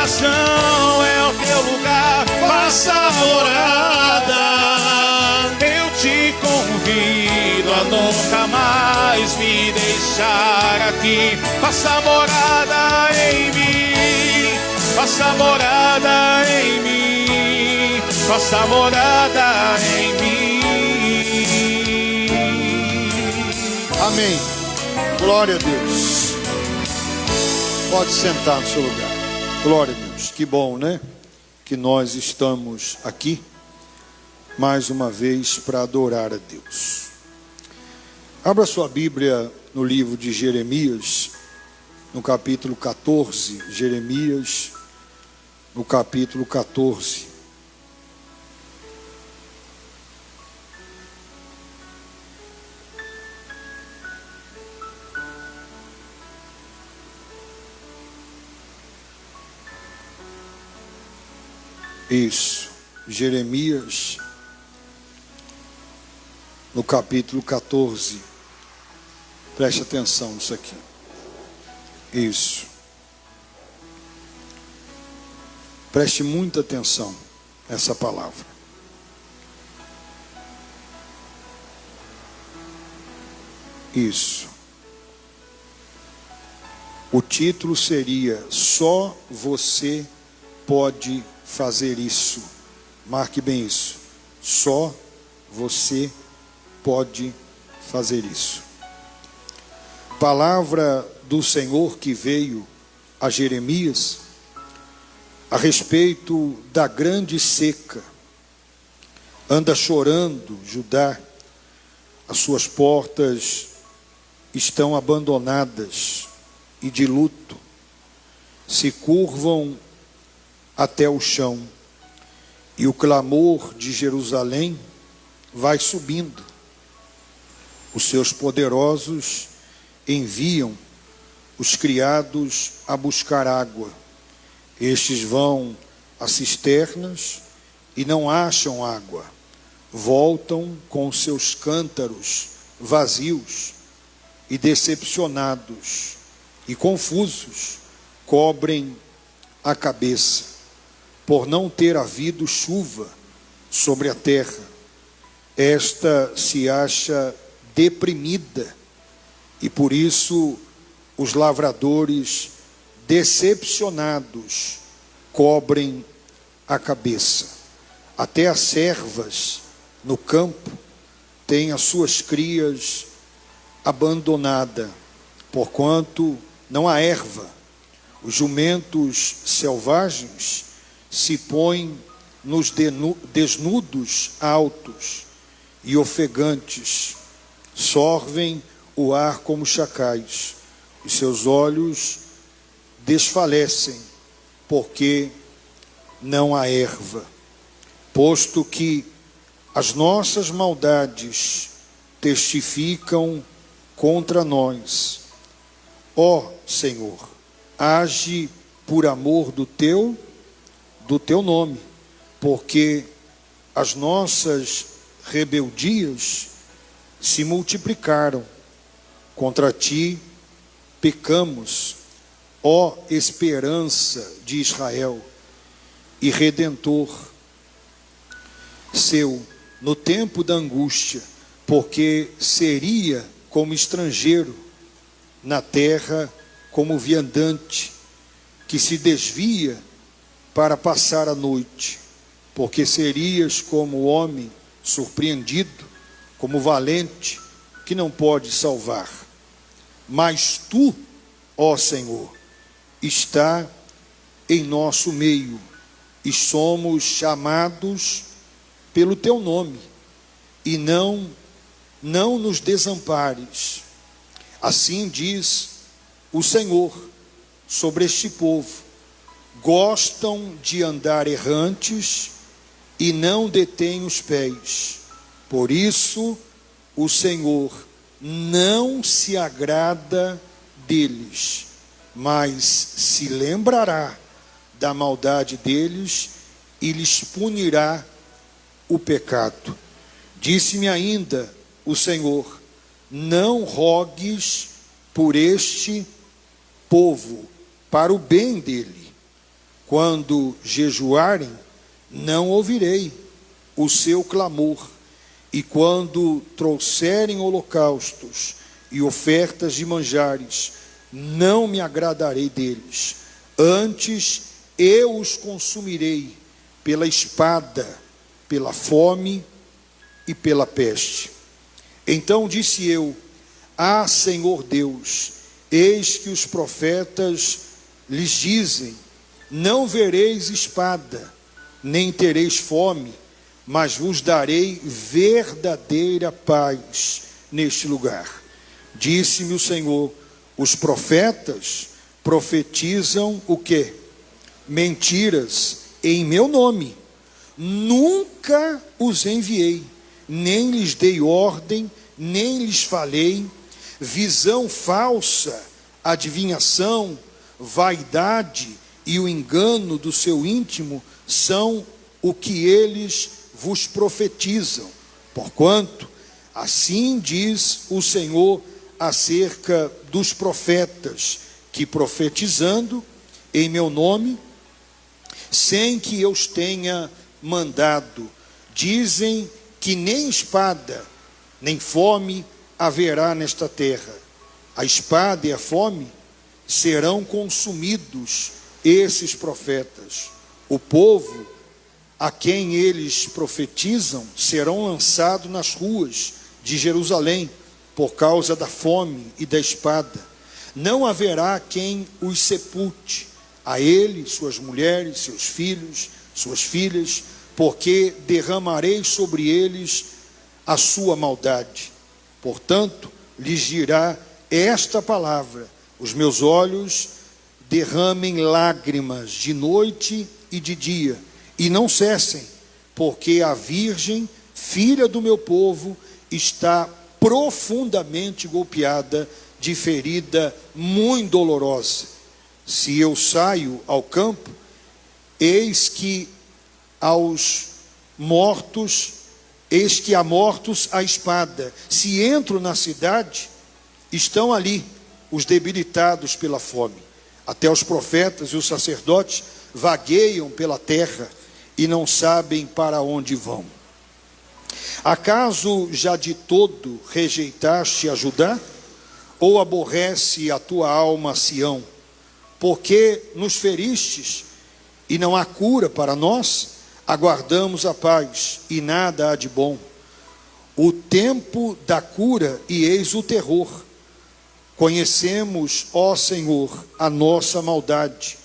coração é o teu lugar, faça morada. Eu te convido a nunca mais me deixar aqui. Faça morada em mim, faça morada em mim, faça morada em mim. Amém. Glória a Deus. Pode sentar no seu lugar. Glória a Deus. Que bom, né? Que nós estamos aqui mais uma vez para adorar a Deus. Abra sua Bíblia no livro de Jeremias, no capítulo 14. Jeremias, no capítulo 14. Isso, Jeremias, no capítulo 14. Preste atenção nisso aqui. Isso. Preste muita atenção nessa palavra. Isso. O título seria: Só você pode fazer isso. Marque bem isso. Só você pode fazer isso. Palavra do Senhor que veio a Jeremias a respeito da grande seca. Anda chorando Judá, as suas portas estão abandonadas e de luto, se curvam até o chão, e o clamor de Jerusalém vai subindo. Os seus poderosos enviam os criados a buscar água. Estes vão às cisternas e não acham água. Voltam com seus cântaros vazios e decepcionados e confusos, cobrem a cabeça, por não ter havido chuva sobre a terra. Esta se acha deprimida, e por isso os lavradores decepcionados cobrem a cabeça. Até as servas no campo têm as suas crias abandonadas, porquanto não há erva. Os jumentos selvagens se põem nos desnudos altos e ofegantes, sorvem o ar como chacais. Os seus olhos desfalecem, porque não há erva. Posto que as nossas maldades testificam contra nós, ó Senhor, age por amor do teu nome, porque as nossas rebeldias se multiplicaram. Contra ti pecamos, ó esperança de Israel e Redentor seu no tempo da angústia, porque seria como estrangeiro na terra, como viandante que se desvia para passar a noite, porque serias como homem surpreendido, como valente que não pode salvar. Mas tu, ó Senhor, está em nosso meio, e somos chamados pelo teu nome, e não nos desampares. Assim diz o Senhor sobre este povo: gostam de andar errantes e não detêm os pés. Por isso o Senhor não se agrada deles, mas se lembrará da maldade deles e lhes punirá o pecado. Disse-me ainda o Senhor: não rogues por este povo, para o bem dele. quando jejuarem, não ouvirei o seu clamor, e quando trouxerem holocaustos e ofertas de manjares, não me agradarei deles. Antes eu os consumirei pela espada, pela fome e pela peste. Então disse eu: Ah, Senhor Deus, eis que os profetas lhes dizem: não vereis espada, nem tereis fome, mas vos darei verdadeira paz neste lugar. Disse-me o Senhor: os profetas profetizam o quê? Mentiras em meu nome. Nunca os enviei, nem lhes dei ordem, nem lhes falei. Visão falsa, adivinhação, vaidade e o engano do seu íntimo são o que eles vos profetizam. Porquanto, assim diz o Senhor acerca dos profetas, que profetizando em meu nome, sem que eu os tenha mandado, dizem que nem espada, nem fome haverá nesta terra. A espada e a fome serão consumidos esses profetas. O povo a quem eles profetizam serão lançados nas ruas de Jerusalém por causa da fome e da espada. Não haverá quem os sepulte, a ele, suas mulheres, seus filhos, suas filhas, porque derramarei sobre eles a sua maldade. Portanto, lhes dirá esta palavra: os meus olhos derramem lágrimas de noite e de dia, e não cessem, porque a virgem, filha do meu povo, está profundamente golpeada de ferida muito dolorosa. Se eu saio ao campo, eis que há mortos a espada. Se entro na cidade, estão ali os debilitados pela fome. Até os profetas e os sacerdotes vagueiam pela terra e não sabem para onde vão. Acaso já de todo rejeitaste a Judá? Ou aborrece a tua alma a Sião? Porque nos feristes e não há cura para nós? Aguardamos a paz e nada há de bom. O tempo da cura e eis o terror. Conhecemos, ó Senhor, a nossa maldade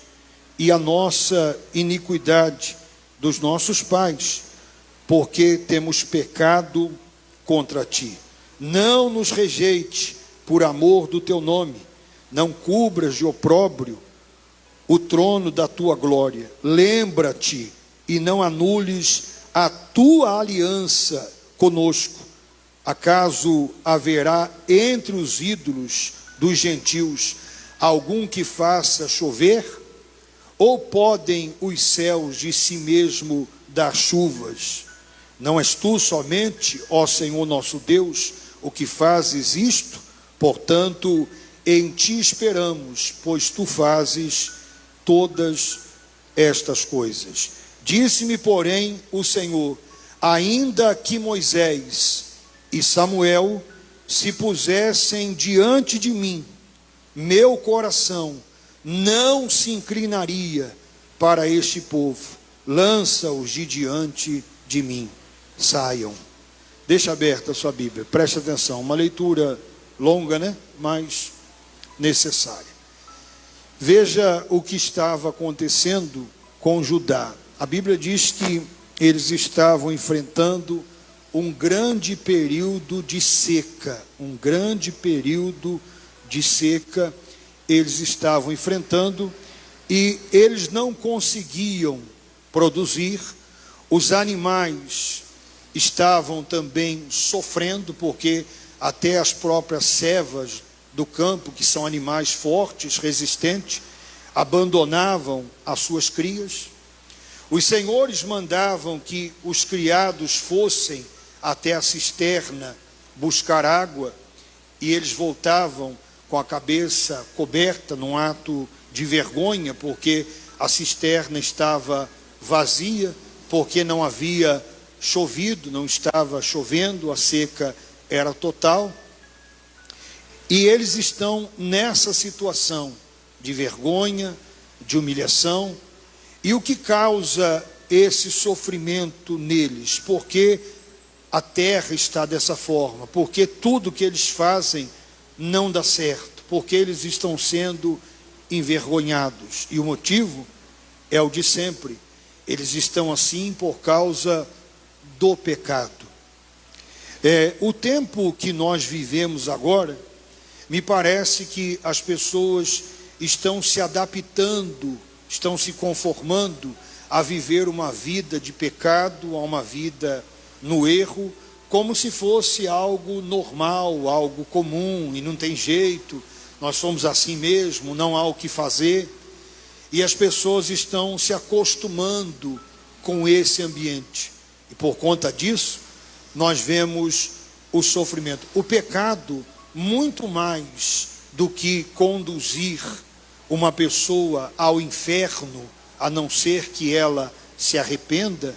e a nossa iniquidade dos nossos pais, porque temos pecado contra ti. Não nos rejeite por amor do teu nome, não cubras de opróbrio o trono da tua glória. Lembra-te e não anules a tua aliança conosco. Acaso haverá entre os ídolos dos gentios algum que faça chover? Ou podem os céus de si mesmo dar chuvas? Não és tu somente, ó Senhor nosso Deus, o que fazes isto? Portanto, em ti esperamos, pois tu fazes todas estas coisas. Disse-me, porém, o Senhor: ainda que Moisés e Samuel se pusessem diante de mim, meu coração não se inclinaria para este povo. Lança-os de diante de mim. Saiam. Deixa aberta a sua Bíblia, preste atenção. Uma leitura longa, né? Mas necessária. Veja o que estava acontecendo com Judá. A Bíblia diz que eles estavam enfrentando um grande período de seca. Um grande período de seca eles estavam enfrentando, e eles não conseguiam produzir. Os animais estavam também sofrendo, porque até as próprias cevas do campo, que são animais fortes, resistentes, abandonavam as suas crias. Os senhores mandavam que os criados fossem até a cisterna buscar água, e eles voltavam com a cabeça coberta, num ato de vergonha, porque a cisterna estava vazia, porque não havia chovido, não estava chovendo, a seca era total. E eles estão nessa situação de vergonha, de humilhação. E o que causa esse sofrimento neles? Porque a terra está dessa forma, porque tudo que eles fazem não dá certo, porque eles estão sendo envergonhados. E o motivo é o de sempre: eles estão assim por causa do pecado. O tempo que nós vivemos agora, me parece que as pessoas estão se adaptando, estão se conformando a viver uma vida de pecado, a uma vida no erro, como se fosse algo normal, algo comum, e não tem jeito, nós somos assim mesmo, não há o que fazer. E as pessoas estão se acostumando com esse ambiente, e por conta disso, nós vemos o sofrimento. O pecado, muito mais do que conduzir uma pessoa ao inferno, a não ser que ela se arrependa,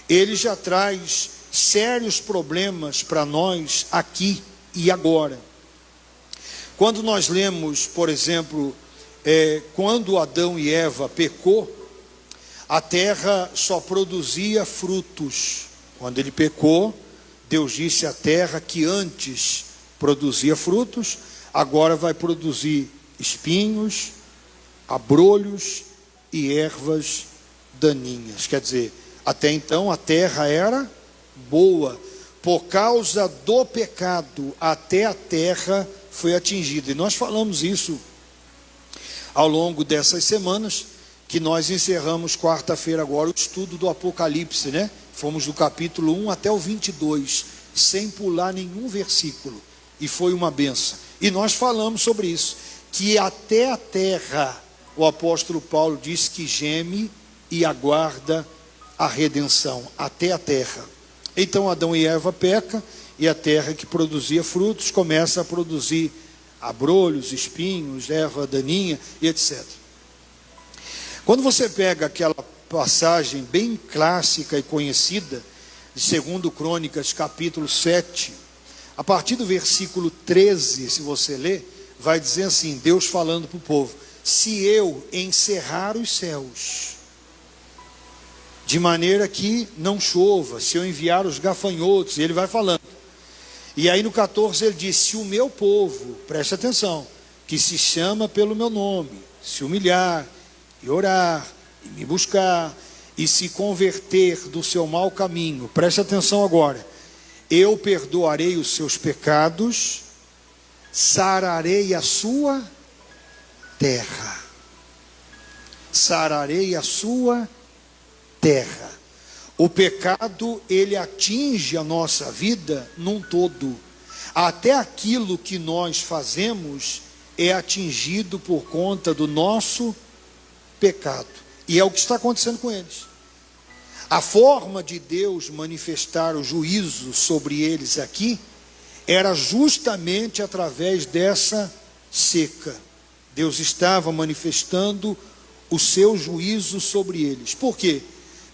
ele já traz sérios problemas para nós aqui e agora. Quando nós lemos, por exemplo, quando Adão e Eva pecou, a terra só produzia frutos. Quando ele pecou, Deus disse à terra que antes produzia frutos, agora vai produzir espinhos, abrolhos e ervas daninhas. Quer dizer, até então a terra era boa. Por causa do pecado, até a terra foi atingida. E nós falamos isso ao longo dessas semanas, que nós encerramos quarta-feira agora o estudo do Apocalipse, né? Fomos do capítulo 1 até o 22, sem pular nenhum versículo. E foi uma benção. E nós falamos sobre isso, que até a terra, o apóstolo Paulo diz que geme e aguarda a redenção, até a terra. Então Adão e Eva pecam, e a terra que produzia frutos começa a produzir abrolhos, espinhos, erva daninha e etc. Quando você pega aquela passagem bem clássica e conhecida de 2 Crônicas, capítulo 7, a partir do versículo 13, se você ler, vai dizer assim, Deus falando para o povo: se eu encerrar os céus, de maneira que não chova, se eu enviar os gafanhotos, e ele vai falando. E aí no 14 ele diz: se o meu povo, preste atenção, que se chama pelo meu nome, se humilhar e orar e me buscar e se converter do seu mau caminho, preste atenção agora, eu perdoarei os seus pecados, sararei a sua terra. Sararei a sua terra. O pecado, ele atinge a nossa vida num todo. Até aquilo que nós fazemos é atingido por conta do nosso pecado. E é o que está acontecendo com eles. A forma de Deus manifestar o juízo sobre eles aqui era justamente através dessa seca. Deus estava manifestando o seu juízo sobre eles. Por quê?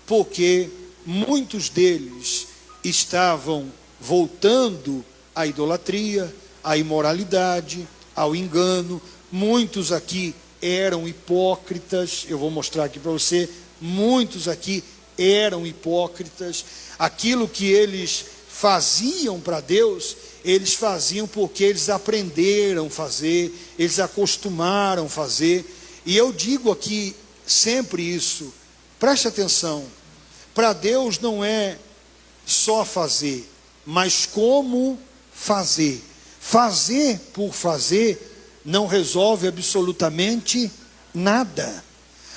Porque muitos deles estavam voltando à idolatria, à imoralidade, ao engano. Muitos aqui eram hipócritas. Eu vou mostrar aqui para você. Muitos aqui eram hipócritas. Aquilo que eles faziam para Deus, eles faziam porque eles aprenderam a fazer, eles acostumaram a fazer. E eu digo aqui sempre isso, preste atenção, para Deus não é só fazer, mas como fazer. Fazer por fazer não resolve absolutamente nada.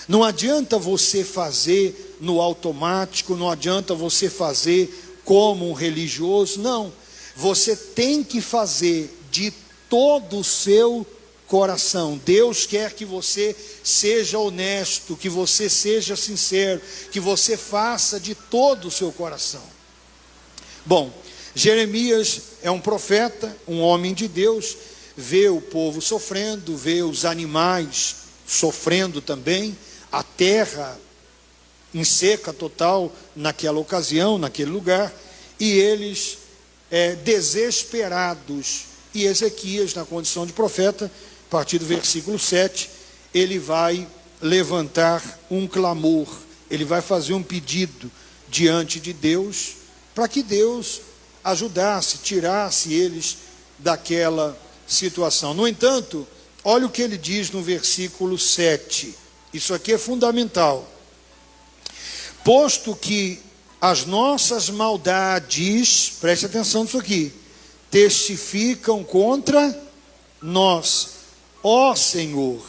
Não adianta você fazer no automático, não adianta você fazer como um religioso, não. Você tem que fazer de todo o seu coração. Deus quer que você seja honesto, que você seja sincero, que você faça de todo o seu coração. Bom, Jeremias é um profeta, um homem de Deus, vê o povo sofrendo, vê os animais sofrendo também, a terra em seca total naquela ocasião, naquele lugar, e eles desesperados. E Ezequias, na condição de profeta, a partir do versículo 7, ele vai levantar um clamor, ele vai fazer um pedido diante de Deus, para que Deus ajudasse, tirasse eles daquela situação. No entanto, olha o que ele diz no versículo 7, isso aqui é fundamental. Posto que as nossas maldades, preste atenção nisso aqui, testificam contra nós, ó Senhor,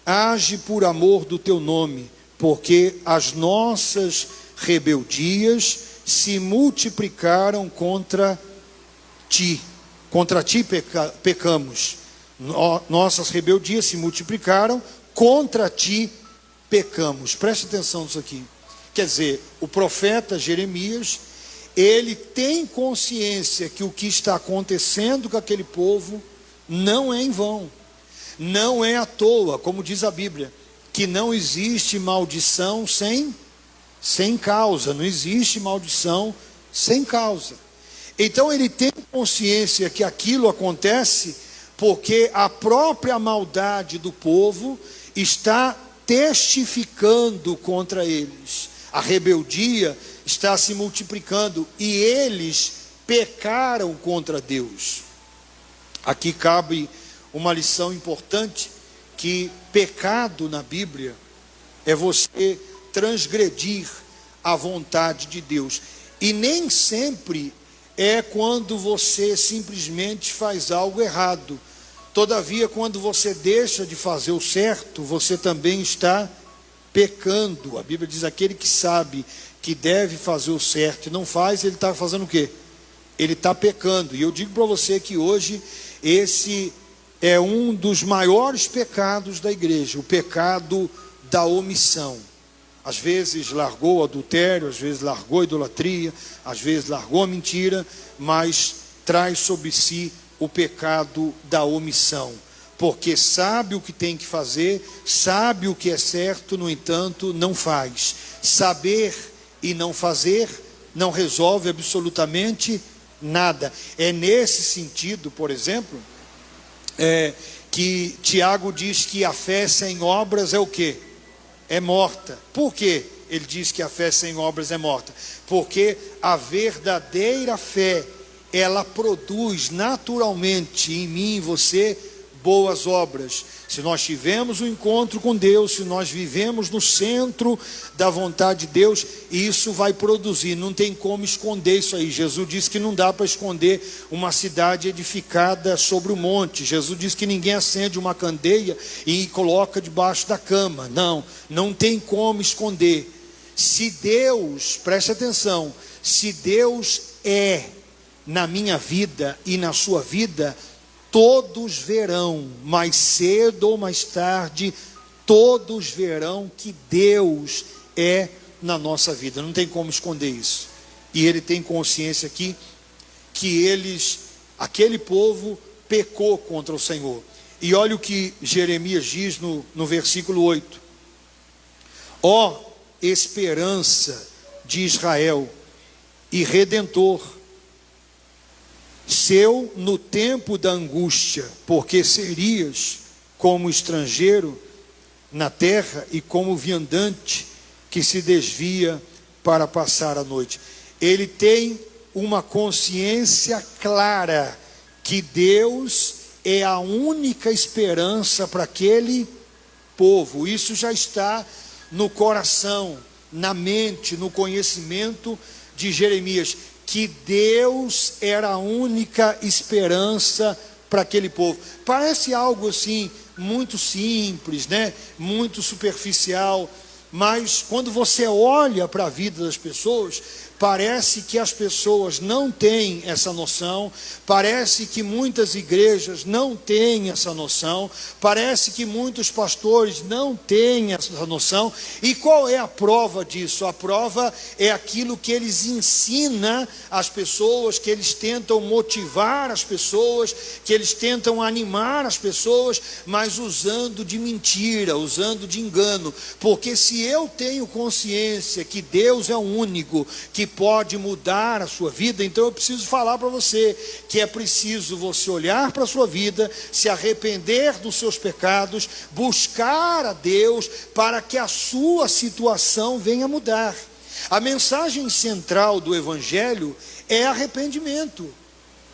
age por amor do teu nome, porque as nossas rebeldias se multiplicaram contra ti pecamos. Nossas rebeldias se multiplicaram, contra ti pecamos. Preste atenção nisso aqui. Quer dizer, o profeta Jeremias, ele tem consciência que o que está acontecendo com aquele povo não é em vão, não é à toa, como diz a Bíblia, que não existe maldição sem causa, não existe maldição sem causa. Então ele tem consciência que aquilo acontece porque a própria maldade do povo está testificando contra eles. A rebeldia está se multiplicando e eles pecaram contra Deus. Aqui cabe uma lição importante, que pecado na Bíblia é você transgredir a vontade de Deus. E nem sempre é quando você simplesmente faz algo errado. Todavia, quando você deixa de fazer o certo, você também está pecando. A Bíblia diz: aquele que sabe que deve fazer o certo e não faz, ele está fazendo o quê? Ele está pecando. E eu digo para você que hoje esse é um dos maiores pecados da igreja, o pecado da omissão. Às vezes largou o adultério, às vezes largou a idolatria, às vezes largou a mentira, mas traz sobre si o pecado da omissão, porque sabe o que tem que fazer, sabe o que é certo, no entanto, não faz. Saber e não fazer não resolve absolutamente nada. É nesse sentido, por exemplo, que Tiago diz que a fé sem obras é o quê? É morta. Por quê? Ele diz que a fé sem obras é morta. Porque a verdadeira fé, ela produz naturalmente em mim e em você boas obras. Se nós tivermos um encontro com Deus, se nós vivemos no centro da vontade de Deus, isso vai produzir, não tem como esconder isso aí. Jesus disse que não dá para esconder uma cidade edificada sobre o monte. Jesus disse que ninguém acende uma candeia e coloca debaixo da cama. Não tem como esconder. Se Deus, preste atenção, se Deus é na minha vida e na sua vida, todos verão, mais cedo ou mais tarde, todos verão que Deus é na nossa vida. Não tem como esconder isso. E ele tem consciência aqui que aquele povo pecou contra o Senhor. E olha o que Jeremias diz no versículo 8. Ó esperança de Israel e Redentor seu no tempo da angústia, porque serias como estrangeiro na terra e como viandante que se desvia para passar a noite. Ele tem uma consciência clara que Deus é a única esperança para aquele povo. Isso já está no coração, na mente, no conhecimento de Jeremias, que Deus era a única esperança para aquele povo. Parece algo assim muito simples, né? Muito superficial, mas quando você olha para a vida das pessoas, parece que as pessoas não têm essa noção, parece que muitas igrejas não têm essa noção, parece que muitos pastores não têm essa noção. E qual é a prova disso? A prova é aquilo que eles ensinam às pessoas, que eles tentam motivar as pessoas, que eles tentam animar as pessoas, mas usando de mentira, usando de engano. Porque se eu tenho consciência que Deus é o único que pode mudar a sua vida, então eu preciso falar para você que é preciso você olhar para a sua vida, se arrepender dos seus pecados, buscar a Deus para que a sua situação venha mudar. A mensagem central do Evangelho é arrependimento.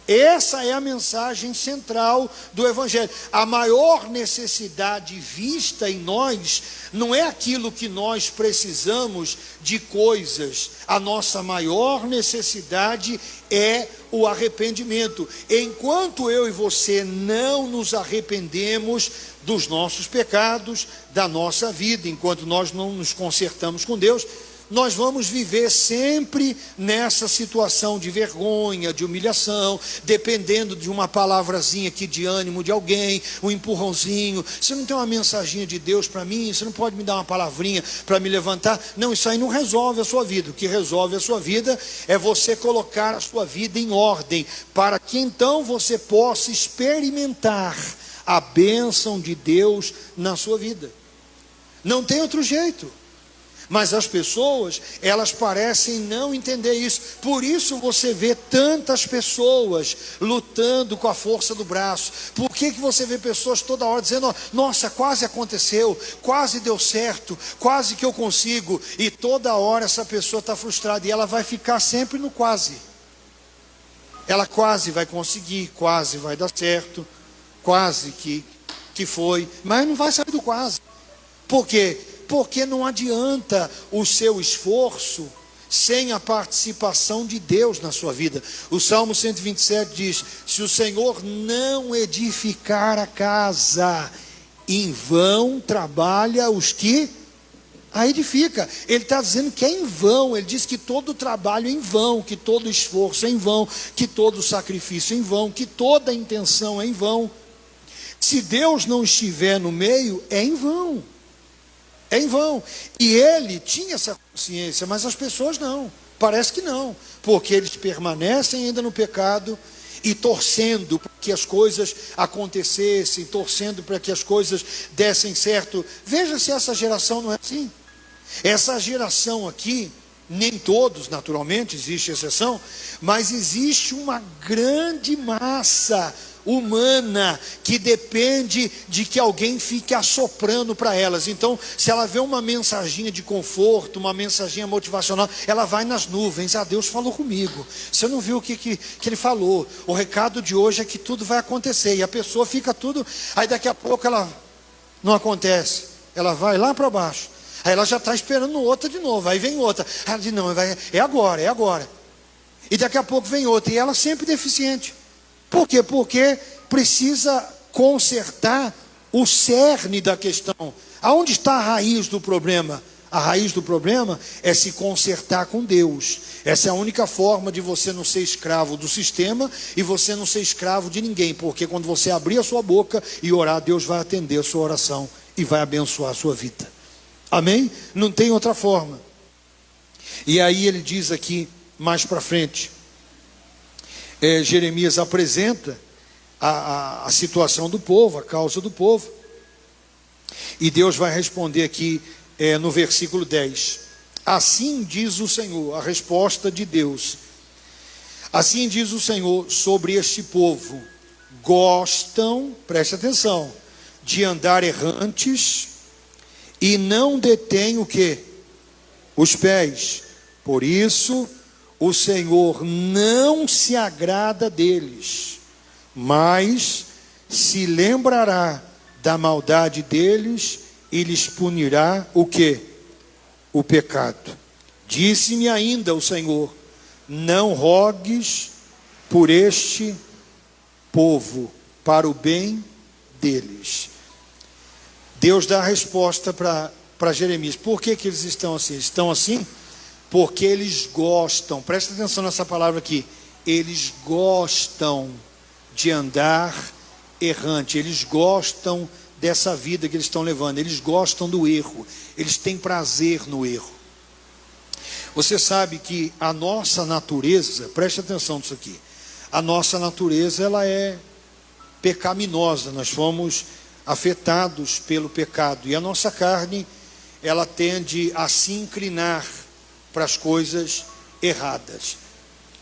Essa é a mensagem central do Evangelho. A maior necessidade vista em nós não é aquilo que nós precisamos de coisas. A nossa maior necessidade é o arrependimento. Enquanto eu e você não nos arrependemos dos nossos pecados, da nossa vida, enquanto nós não nos consertamos com Deus, nós vamos viver sempre nessa situação de vergonha, de humilhação, dependendo de uma palavrazinha aqui de ânimo de alguém, um empurrãozinho. Você não tem uma mensaginha de Deus para mim? Você não pode me dar uma palavrinha para me levantar? Não, isso aí não resolve a sua vida. O que resolve a sua vida é você colocar a sua vida em ordem, para que então você possa experimentar a bênção de Deus na sua vida. Não tem outro jeito. Mas as pessoas, elas parecem não entender isso. Por isso você vê tantas pessoas lutando com a força do braço. Por que você vê pessoas toda hora dizendo: nossa, quase aconteceu, quase deu certo, quase que eu consigo. E toda hora essa pessoa está frustrada, e ela vai ficar sempre no quase. Ela quase vai conseguir, quase vai dar certo, quase que foi, mas não vai sair do quase. Por quê? Porque não adianta o seu esforço sem a participação de Deus na sua vida. O Salmo 127 diz: se o Senhor não edificar a casa, em vão trabalha os que a edifica. Ele está dizendo que é em vão. Ele diz que todo trabalho é em vão, que todo esforço é em vão, que todo sacrifício é em vão, que toda intenção é em vão. Se Deus não estiver no meio, é em vão. É em vão. E ele tinha essa consciência, mas as pessoas não. Parece que não, porque eles permanecem ainda no pecado e torcendo para que as coisas acontecessem, torcendo para que as coisas dessem certo. Veja se essa geração não é assim. Essa geração aqui, nem todos, naturalmente, existe exceção, mas existe uma grande massa humana que depende de que alguém fique assoprando para elas. Então, se ela vê uma mensaginha de conforto, uma mensaginha motivacional, ela vai nas nuvens: ah, Deus falou comigo. Você não viu o que ele falou? O recado de hoje é que tudo vai acontecer. E a pessoa fica tudo, aí daqui a pouco ela não acontece, ela vai lá para baixo, aí ela já está esperando outra de novo, aí vem outra, ela diz: não, é agora, é agora. E daqui a pouco vem outra, e ela sempre deficiente. Por quê? Porque precisa consertar o cerne da questão. Aonde está a raiz do problema? A raiz do problema é se consertar com Deus. Essa é a única forma de você não ser escravo do sistema e você não ser escravo de ninguém. Porque quando você abrir a sua boca e orar, Deus vai atender a sua oração e vai abençoar a sua vida. Amém? Não tem outra forma. E aí ele diz aqui, mais para frente, Jeremias apresenta a situação do povo, a causa do povo, e Deus vai responder aqui no versículo 10: assim diz o Senhor, a resposta de Deus: assim diz o Senhor sobre este povo: gostam, preste atenção, de andar errantes e não detêm o quê? Os pés. Por isso o Senhor não se agrada deles, mas se lembrará da maldade deles e lhes punirá o quê? O pecado. Disse-me ainda o Senhor: não rogues por este povo, para o bem deles. Deus dá a resposta para Jeremias. Por que eles estão assim? Estão assim porque eles gostam, presta atenção nessa palavra aqui, eles gostam de andar errante, eles gostam dessa vida que eles estão levando, eles gostam do erro, eles têm prazer no erro. Você sabe que a nossa natureza, preste atenção nisso aqui, a nossa natureza ela é pecaminosa, nós fomos afetados pelo pecado, e a nossa carne ela tende a se inclinar para as coisas erradas.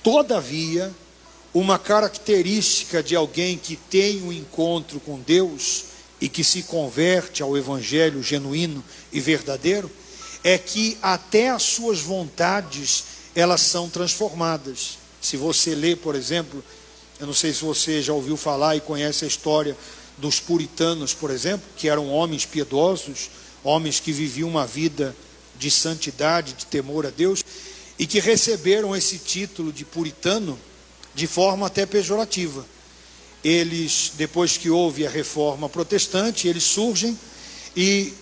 Todavia, uma característica de alguém que tem um encontro com Deus e que se converte ao evangelho genuíno e verdadeiro, é que até as suas vontades, elas são transformadas. Se você lê, por exemplo, eu não sei se você já ouviu falar e conhece a história dos puritanos, por exemplo, que eram homens piedosos, homens que viviam uma vida de santidade, de temor a Deus, e que receberam esse título de puritano de forma até pejorativa. Eles, depois que houve a reforma protestante, eles surgem e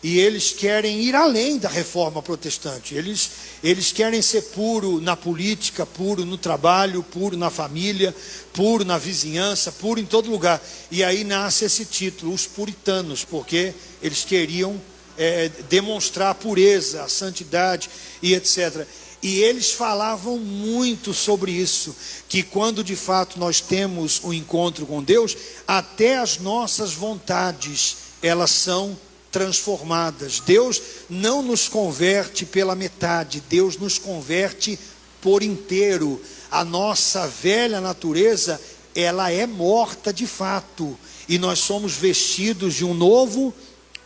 eles querem ir além da reforma protestante. Eles querem ser puro na política, puro no trabalho, puro na família, puro na vizinhança, puro em todo lugar. E aí nasce esse título, os puritanos, porque eles queriam demonstrar a pureza, a santidade e etc. E eles falavam muito sobre isso, que quando de fato nós temos um encontro com Deus, até as nossas vontades, elas são transformadas. Deus não nos converte pela metade, Deus nos converte por inteiro. A nossa velha natureza, ela é morta de fato, e nós somos vestidos de um novo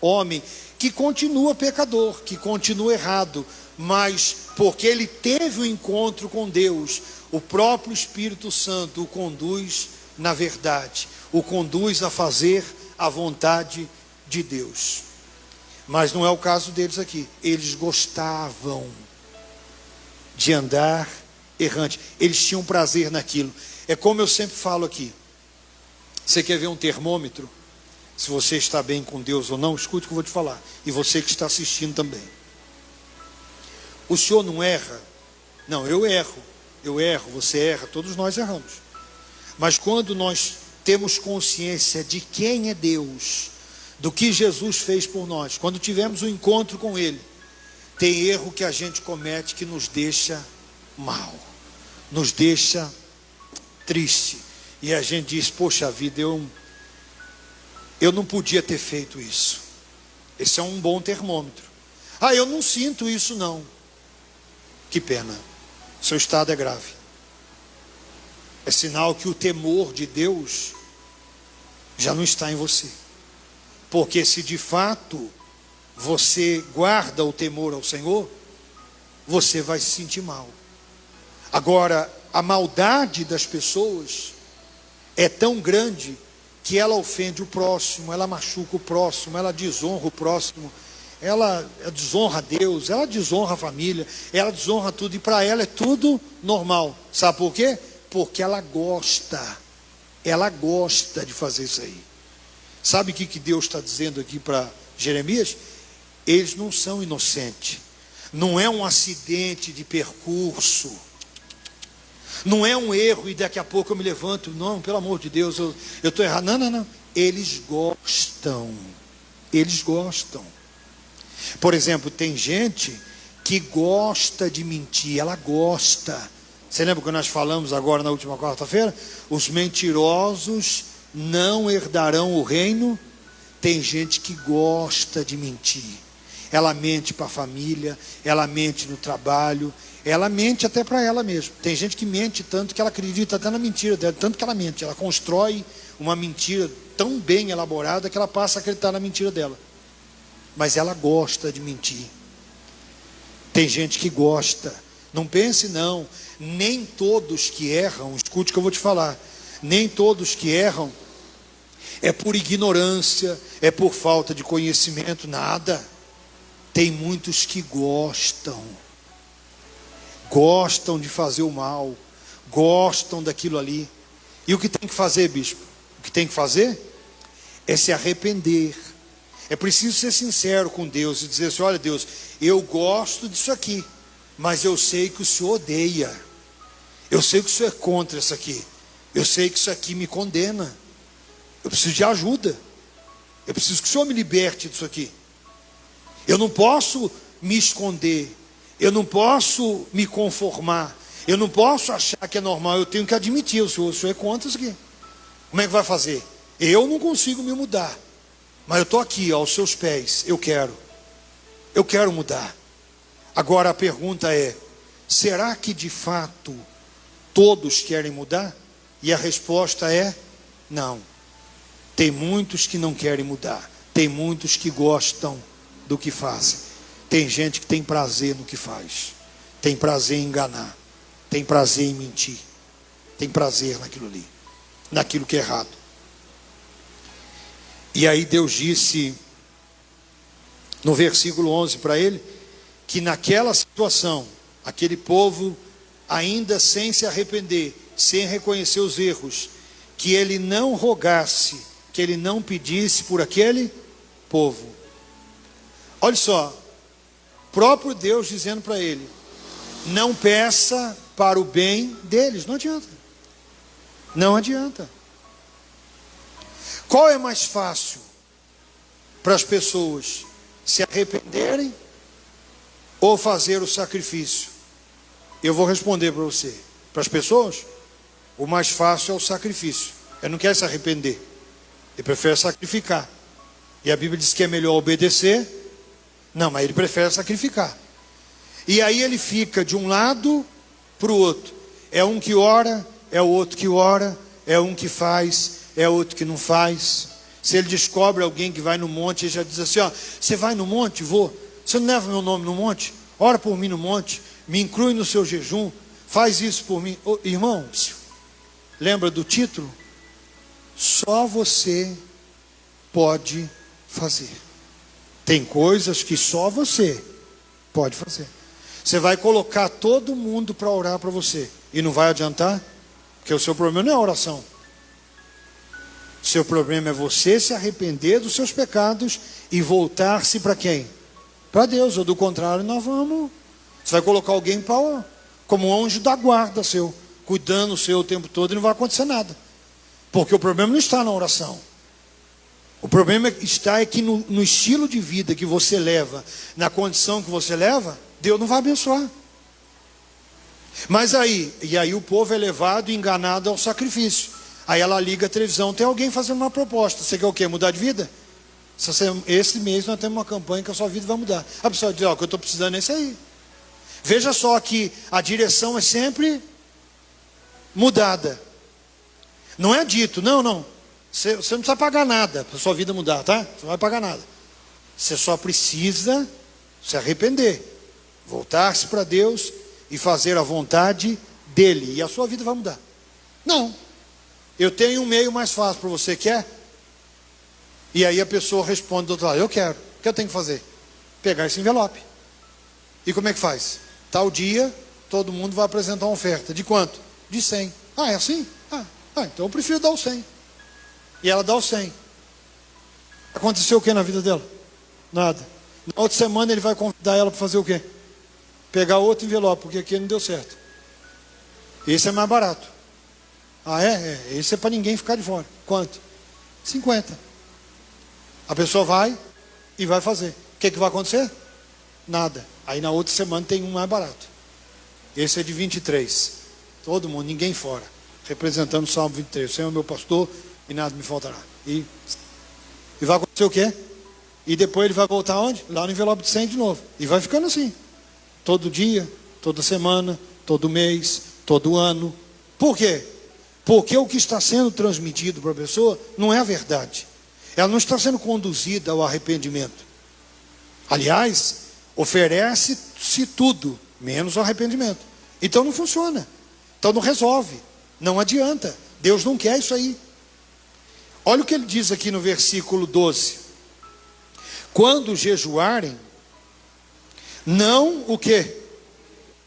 homem, que continua pecador, que continua errado, mas porque ele teve um encontro com Deus, o próprio Espírito Santo o conduz na verdade, o conduz a fazer a vontade de Deus. Mas não é o caso deles aqui. Eles gostavam de andar errante, eles tinham prazer naquilo. É como eu sempre falo aqui, você quer ver um termômetro, se você está bem com Deus ou não? Escute o que eu vou te falar, e você que está assistindo também. O senhor não erra? Não, eu erro, você erra, todos nós erramos. Mas quando nós temos consciência de quem é Deus, do que Jesus fez por nós, quando tivemos um encontro com Ele, tem erro que a gente comete que nos deixa mal, nos deixa triste, e a gente diz, poxa vida, eu não podia ter feito isso. Esse é um bom termômetro. Ah, eu não sinto isso não. Que pena, seu estado é grave. É sinal que o temor de Deus já não está em você. Porque se de fato você guarda o temor ao Senhor, você vai se sentir mal. Agora, a maldade das pessoas é tão grande que ela ofende o próximo, ela machuca o próximo, ela desonra o próximo, ela desonra a Deus, ela desonra a família, ela desonra tudo, e para ela é tudo normal. Sabe por quê? Porque ela gosta de fazer isso aí. Sabe o que Deus está dizendo aqui para Jeremias? Eles não são inocentes, não é um acidente de percurso, não é um erro e daqui a pouco eu me levanto, não, pelo amor de Deus, eu estou errado. Não, eles gostam. Por exemplo, tem gente que gosta de mentir, ela gosta. Você lembra que nós falamos agora na última quarta-feira? Os mentirosos não herdarão o reino. Tem gente que gosta de mentir. Ela mente para a família, ela mente no trabalho, ela mente até para ela mesma. Tem gente que mente tanto que ela acredita até na mentira dela, tanto que ela mente. Ela constrói uma mentira tão bem elaborada que ela passa a acreditar na mentira dela. Mas ela gosta de mentir. Tem gente que gosta. Não pense não, nem todos que erram, escute o que eu vou te falar, nem todos que erram é por ignorância, é por falta de conhecimento, nada. Tem muitos que gostam de fazer o mal, gostam daquilo ali. E o que tem que fazer, bispo? O que tem que fazer é se arrepender. É preciso ser sincero com Deus e dizer assim, olha Deus, eu gosto disso aqui, mas eu sei que o Senhor odeia. Eu sei que o Senhor é contra isso aqui. Eu sei que isso aqui me condena. Eu preciso de ajuda. Eu preciso que o Senhor me liberte disso aqui. Eu não posso me esconder. Eu não posso me conformar. Eu não posso achar que é normal. Eu tenho que admitir, o Senhor é contra isso aqui. Como é que vai fazer? Eu não consigo me mudar. Mas eu estou aqui, aos seus pés. Eu quero mudar. Agora a pergunta é: será que de fato todos querem mudar? E a resposta é: não. Tem muitos que não querem mudar. Tem muitos que gostam do que fazem. Tem gente que tem prazer no que faz. Tem prazer em enganar. Tem prazer em mentir. Tem prazer naquilo ali, naquilo que é errado. E aí Deus disse no versículo 11 para ele, que naquela situação, aquele povo ainda sem se arrepender, sem reconhecer os erros, que ele não rogasse, que ele não pedisse por aquele povo. Olha só, próprio Deus dizendo para ele: não peça para o bem deles. Não adianta. Não adianta. Qual é mais fácil para as pessoas? Se arrependerem ou fazer o sacrifício? Eu vou responder para você. Para as pessoas, o mais fácil é o sacrifício. Ele não quer se arrepender, ele prefere sacrificar. E a Bíblia diz que é melhor obedecer. Não, mas ele prefere sacrificar. E aí ele fica de um lado para o outro. É um que ora, é o outro que ora. É um que faz, é outro que não faz. Se ele descobre alguém que vai no monte, ele já diz assim: ó, você vai no monte? Vou. Você não leva meu nome no monte? Ora por mim no monte, me inclui no seu jejum, faz isso por mim. Ô, irmão, lembra do título? Só você pode fazer. Tem coisas que só você pode fazer. Você vai colocar todo mundo para orar para você e não vai adiantar, porque o seu problema não é a oração. O seu problema é você se arrepender dos seus pecados e voltar-se para quem? Para Deus. Ou do contrário, nós vamos. Você vai colocar alguém para, como um anjo da guarda seu, cuidando do seu o tempo todo, e não vai acontecer nada. Porque o problema não está na oração. O problema está que no estilo de vida que você leva, na condição que você leva, Deus não vai abençoar. Mas aí o povo é levado e enganado ao sacrifício. Aí ela liga a televisão, tem alguém fazendo uma proposta. Você quer o quê? Mudar de vida? Esse mês nós temos uma campanha que a sua vida vai mudar. A pessoa diz: ó, o que eu estou precisando é isso aí. Veja só que a direção é sempre mudada. Não é dito, não. Você não precisa pagar nada para a sua vida mudar, tá? Você não vai pagar nada. Você só precisa se arrepender, voltar-se para Deus e fazer a vontade dele, e a sua vida vai mudar. Não. Eu tenho um meio mais fácil para você, quer? E aí a pessoa responde do outro lado: eu quero. O que eu tenho que fazer? Pegar esse envelope. E como é que faz? Tal dia, todo mundo vai apresentar uma oferta. De quanto? De 100. Ah, é assim? Então eu prefiro dar o 100. E ela dá o 100. Aconteceu o que na vida dela? Nada. Na outra semana ele vai convidar ela para fazer o quê? Pegar outro envelope, porque aqui não deu certo. Esse é mais barato. Ah, esse é para ninguém ficar de fora. Quanto? 50. A pessoa vai e vai fazer. O que vai acontecer? Nada. Aí na outra semana tem um mais barato. Esse é de 23. Todo mundo, ninguém fora. Representando o Salmo 23. O Senhor é meu pastor e nada me faltará. E vai acontecer o quê? E depois ele vai voltar onde? Lá no envelope de 100 de novo. E vai ficando assim. Todo dia, toda semana, todo mês, todo ano. Por quê? Porque o que está sendo transmitido para a pessoa não é a verdade. Ela não está sendo conduzida ao arrependimento. Aliás, oferece-se tudo, menos o arrependimento. Então não funciona. Então não resolve. Não adianta. Deus não quer isso aí. Olha o que ele diz aqui no versículo 12. Quando jejuarem, não o quê?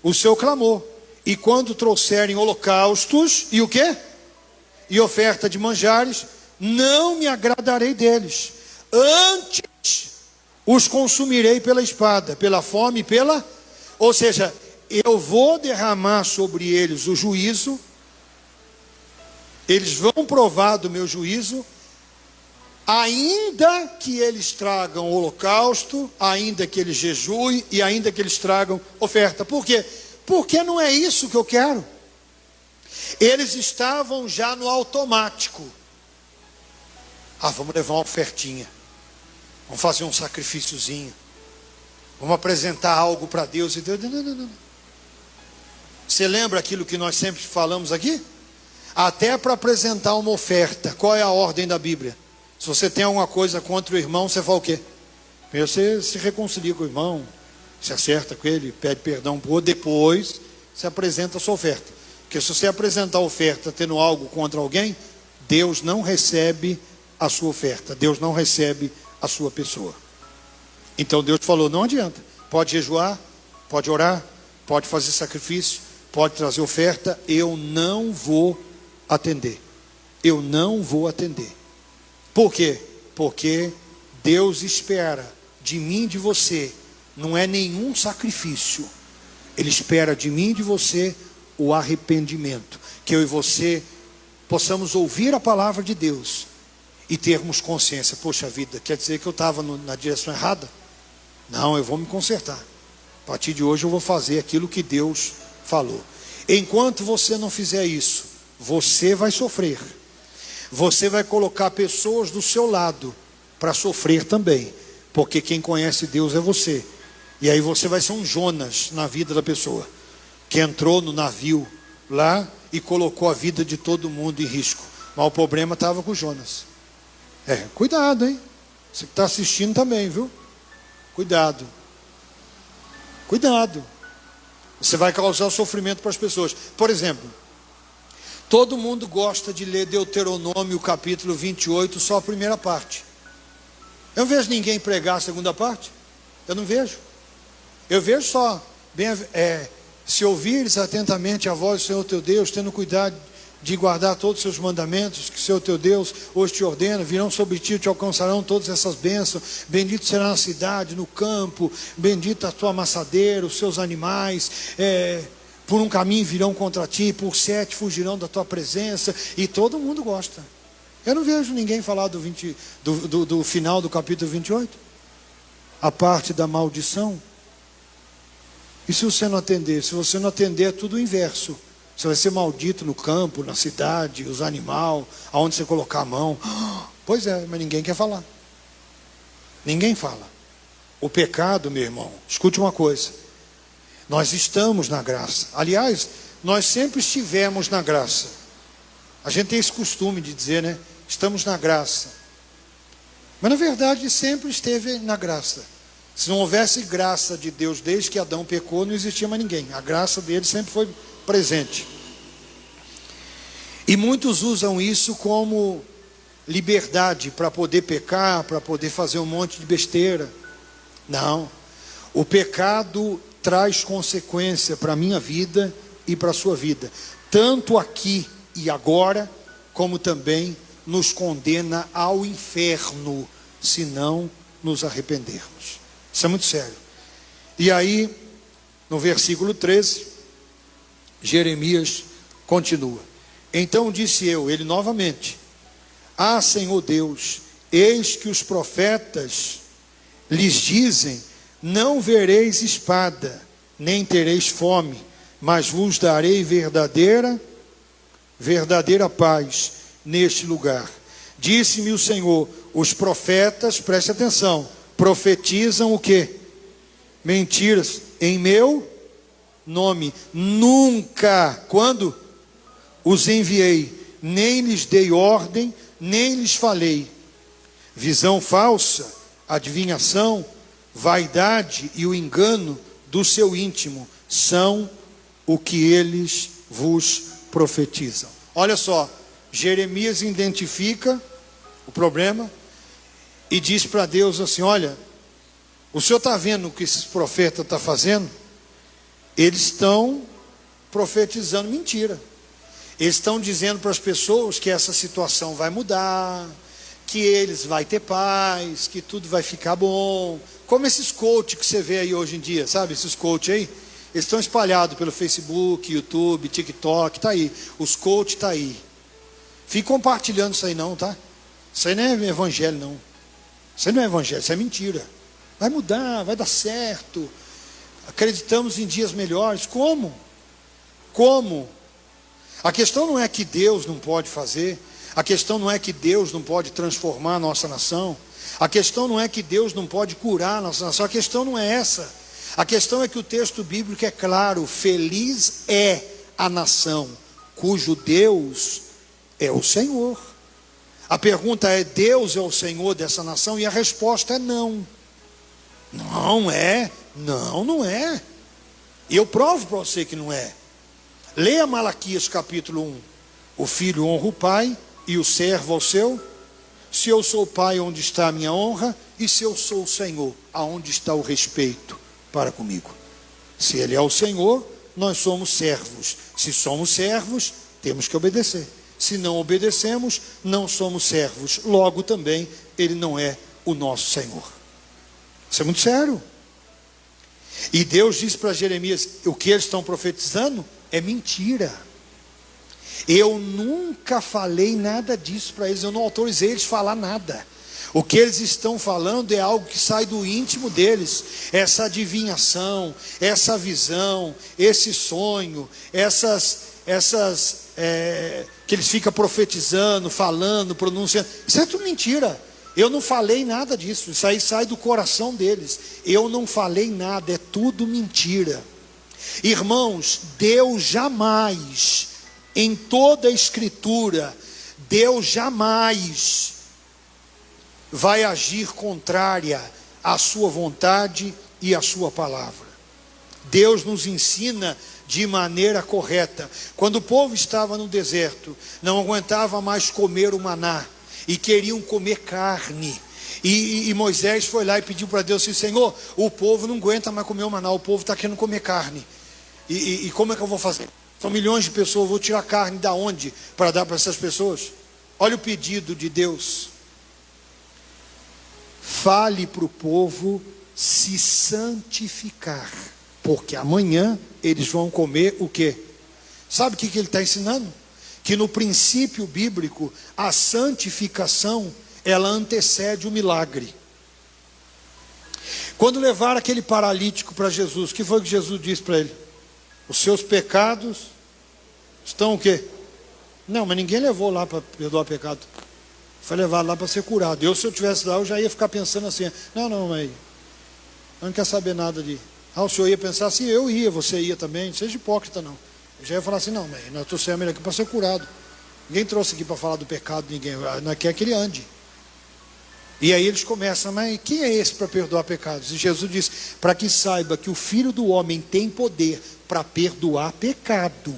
O seu clamor. E quando trouxerem holocaustos, e o quê? E oferta de manjares, não me agradarei deles. Antes os consumirei pela espada, pela fome e pela... Ou seja, eu vou derramar sobre eles o juízo, eles vão provar do meu juízo, ainda que eles tragam holocausto, ainda que eles jejuem e ainda que eles tragam oferta. Por quê? Porque não é isso que eu quero. Eles estavam já no automático. Vamos levar uma ofertinha, vamos fazer um sacrifíciozinho, vamos apresentar algo para Deus. E Deus, não. Você lembra aquilo que nós sempre falamos aqui? Até para apresentar uma oferta, qual é a ordem da Bíblia? Se você tem alguma coisa contra o irmão, você fala o quê? Primeiro você se reconcilia com o irmão, se acerta com ele, pede perdão por outro, depois você apresenta a sua oferta. Porque se você apresentar a oferta tendo algo contra alguém, Deus não recebe a sua oferta, Deus não recebe a sua pessoa. Então Deus falou, não adianta, pode jejuar, pode orar, pode fazer sacrifício, pode trazer oferta, eu não vou atender. Eu não vou atender. Por quê? Porque Deus espera de mim e de você, não é nenhum sacrifício, Ele espera de mim e de você o arrependimento, que eu e você possamos ouvir a palavra de Deus e termos consciência, poxa vida, quer dizer que eu estava na direção errada? Não, eu vou me consertar, a partir de hoje eu vou fazer aquilo que Deus falou. Enquanto você não fizer isso, você vai sofrer, você vai colocar pessoas do seu lado para sofrer também, porque quem conhece Deus é você, e aí você vai ser um Jonas na vida da pessoa, que entrou no navio lá e colocou a vida de todo mundo em risco, mas o problema estava com Jonas. Cuidado, hein? Você que está assistindo também, viu? Cuidado. Cuidado. Você vai causar sofrimento para as pessoas. Por exemplo, todo mundo gosta de ler Deuteronômio capítulo 28, só a primeira parte. Eu não vejo ninguém pregar a segunda parte. Eu não vejo. Eu vejo só, se ouvires atentamente a voz do Senhor teu Deus, tendo cuidado de guardar todos os seus mandamentos, que o Senhor teu Deus hoje te ordena, virão sobre ti e te alcançarão todas essas bênçãos, bendito será na cidade, no campo, bendita a tua amassadeira, os seus animais, por um caminho virão contra ti, por 7 fugirão da tua presença, e todo mundo gosta. Eu não vejo ninguém falar do final do capítulo 28, a parte da maldição. E se você não atender? Se você não atender, é tudo o inverso. Você vai ser maldito no campo, na cidade, os animais, aonde você colocar a mão. Pois é, mas ninguém quer falar. Ninguém fala. O pecado, meu irmão, escute uma coisa. Nós estamos na graça. Aliás, nós sempre estivemos na graça. A gente tem esse costume de dizer, né? Estamos na graça. Mas na verdade sempre esteve na graça. Se não houvesse graça de Deus desde que Adão pecou, não existia mais ninguém. A graça dele sempre foi presente. E muitos usam isso como liberdade para poder pecar, para poder fazer um monte de besteira. Não. O pecado traz consequência para a minha vida e para a sua vida, tanto aqui e agora, como também nos condena ao inferno, se não nos arrependermos. Isso é muito sério. E aí, no versículo 13, Jeremias continua. Então disse eu, ele novamente: Senhor Deus, eis que os profetas lhes dizem: não vereis espada, nem tereis fome, mas vos darei verdadeira paz neste lugar. Disse-me o Senhor: os profetas, preste atenção, profetizam o quê? Mentiras em meu nome. Nunca, quando os enviei, nem lhes dei ordem, nem lhes falei. Visão falsa, adivinhação, vaidade e o engano do seu íntimo são o que eles vos profetizam. Olha só, Jeremias identifica o problema e diz para Deus assim: olha, o senhor está vendo o que esses profetas estão fazendo? Eles estão profetizando mentira. Eles estão dizendo para as pessoas que essa situação vai mudar, que eles vão ter paz, que tudo vai ficar bom. Como esses coach que você vê aí hoje em dia, sabe? Esses coach aí, Eles estão espalhados pelo Facebook, YouTube, TikTok, tá aí. Os coaches tá aí. Fique compartilhando isso aí não, tá? Isso aí não é evangelho não. Isso aí não é evangelho, isso é mentira. Vai mudar, vai dar certo. Acreditamos em dias melhores. Como? Como? A questão não é que Deus não pode fazer. A questão não é que Deus não pode transformar a nossa nação. A questão não é que Deus não pode curar a nossa nação. A questão não é essa. A questão é que o texto bíblico é claro: feliz é a nação cujo Deus é o Senhor. A pergunta é: Deus é o Senhor dessa nação? E a resposta é não. Não é. Não, não é. E eu provo para você que não é. Leia Malaquias capítulo 1. O filho honra o pai e o servo ao seu. Se eu sou o pai, onde está a minha honra? E se eu sou o Senhor, aonde está o respeito para comigo? Se ele é o Senhor, nós somos servos. Se somos servos, temos que obedecer. Se não obedecemos, não somos servos. Logo também, ele não é o nosso Senhor. Isso é muito sério. E Deus diz para Jeremias: o que eles estão profetizando é mentira. Eu nunca falei nada disso para eles. Eu não autorizei eles a falar nada. O que eles estão falando é algo que sai do íntimo deles. Essa adivinhação, essa visão, esse sonho, que eles ficam profetizando, falando, pronunciando. Isso é tudo mentira. Eu não falei nada disso. Isso aí sai do coração deles. Eu não falei nada. É tudo mentira. Irmãos, Deus jamais, em toda a Escritura, Deus jamais vai agir contrária à sua vontade e à sua palavra. Deus nos ensina de maneira correta. Quando o povo estava no deserto, não aguentava mais comer o maná e queriam comer carne. E Moisés foi lá e pediu para Deus assim: Senhor, o povo não aguenta mais comer o maná, o povo está querendo comer carne. E como é que eu vou fazer? São milhões de pessoas, eu vou tirar carne da onde para dar para essas pessoas? Olha o pedido de Deus: fale para o povo se santificar, porque amanhã eles vão comer o quê? Sabe o que ele está ensinando? Que no princípio bíblico, a santificação, ela antecede o milagre. Quando levaram aquele paralítico para Jesus, o que foi que Jesus disse para ele? Os seus pecados estão o quê? Não, mas ninguém levou lá para perdoar pecado. Foi levado lá para ser curado. Se eu estivesse lá, eu já ia ficar pensando assim: não, mas eu não quero saber nada de... o senhor ia pensar assim, eu ia, você ia também. Não seja hipócrita não. Eu já ia falar assim: não, mas nós trouxemos ele aqui para ser curado. Ninguém trouxe aqui para falar do pecado, ninguém. Nós quer que ele ande. E aí eles começam: mas quem é esse para perdoar pecados? E Jesus diz: para que saiba que o Filho do Homem tem poder para perdoar pecado.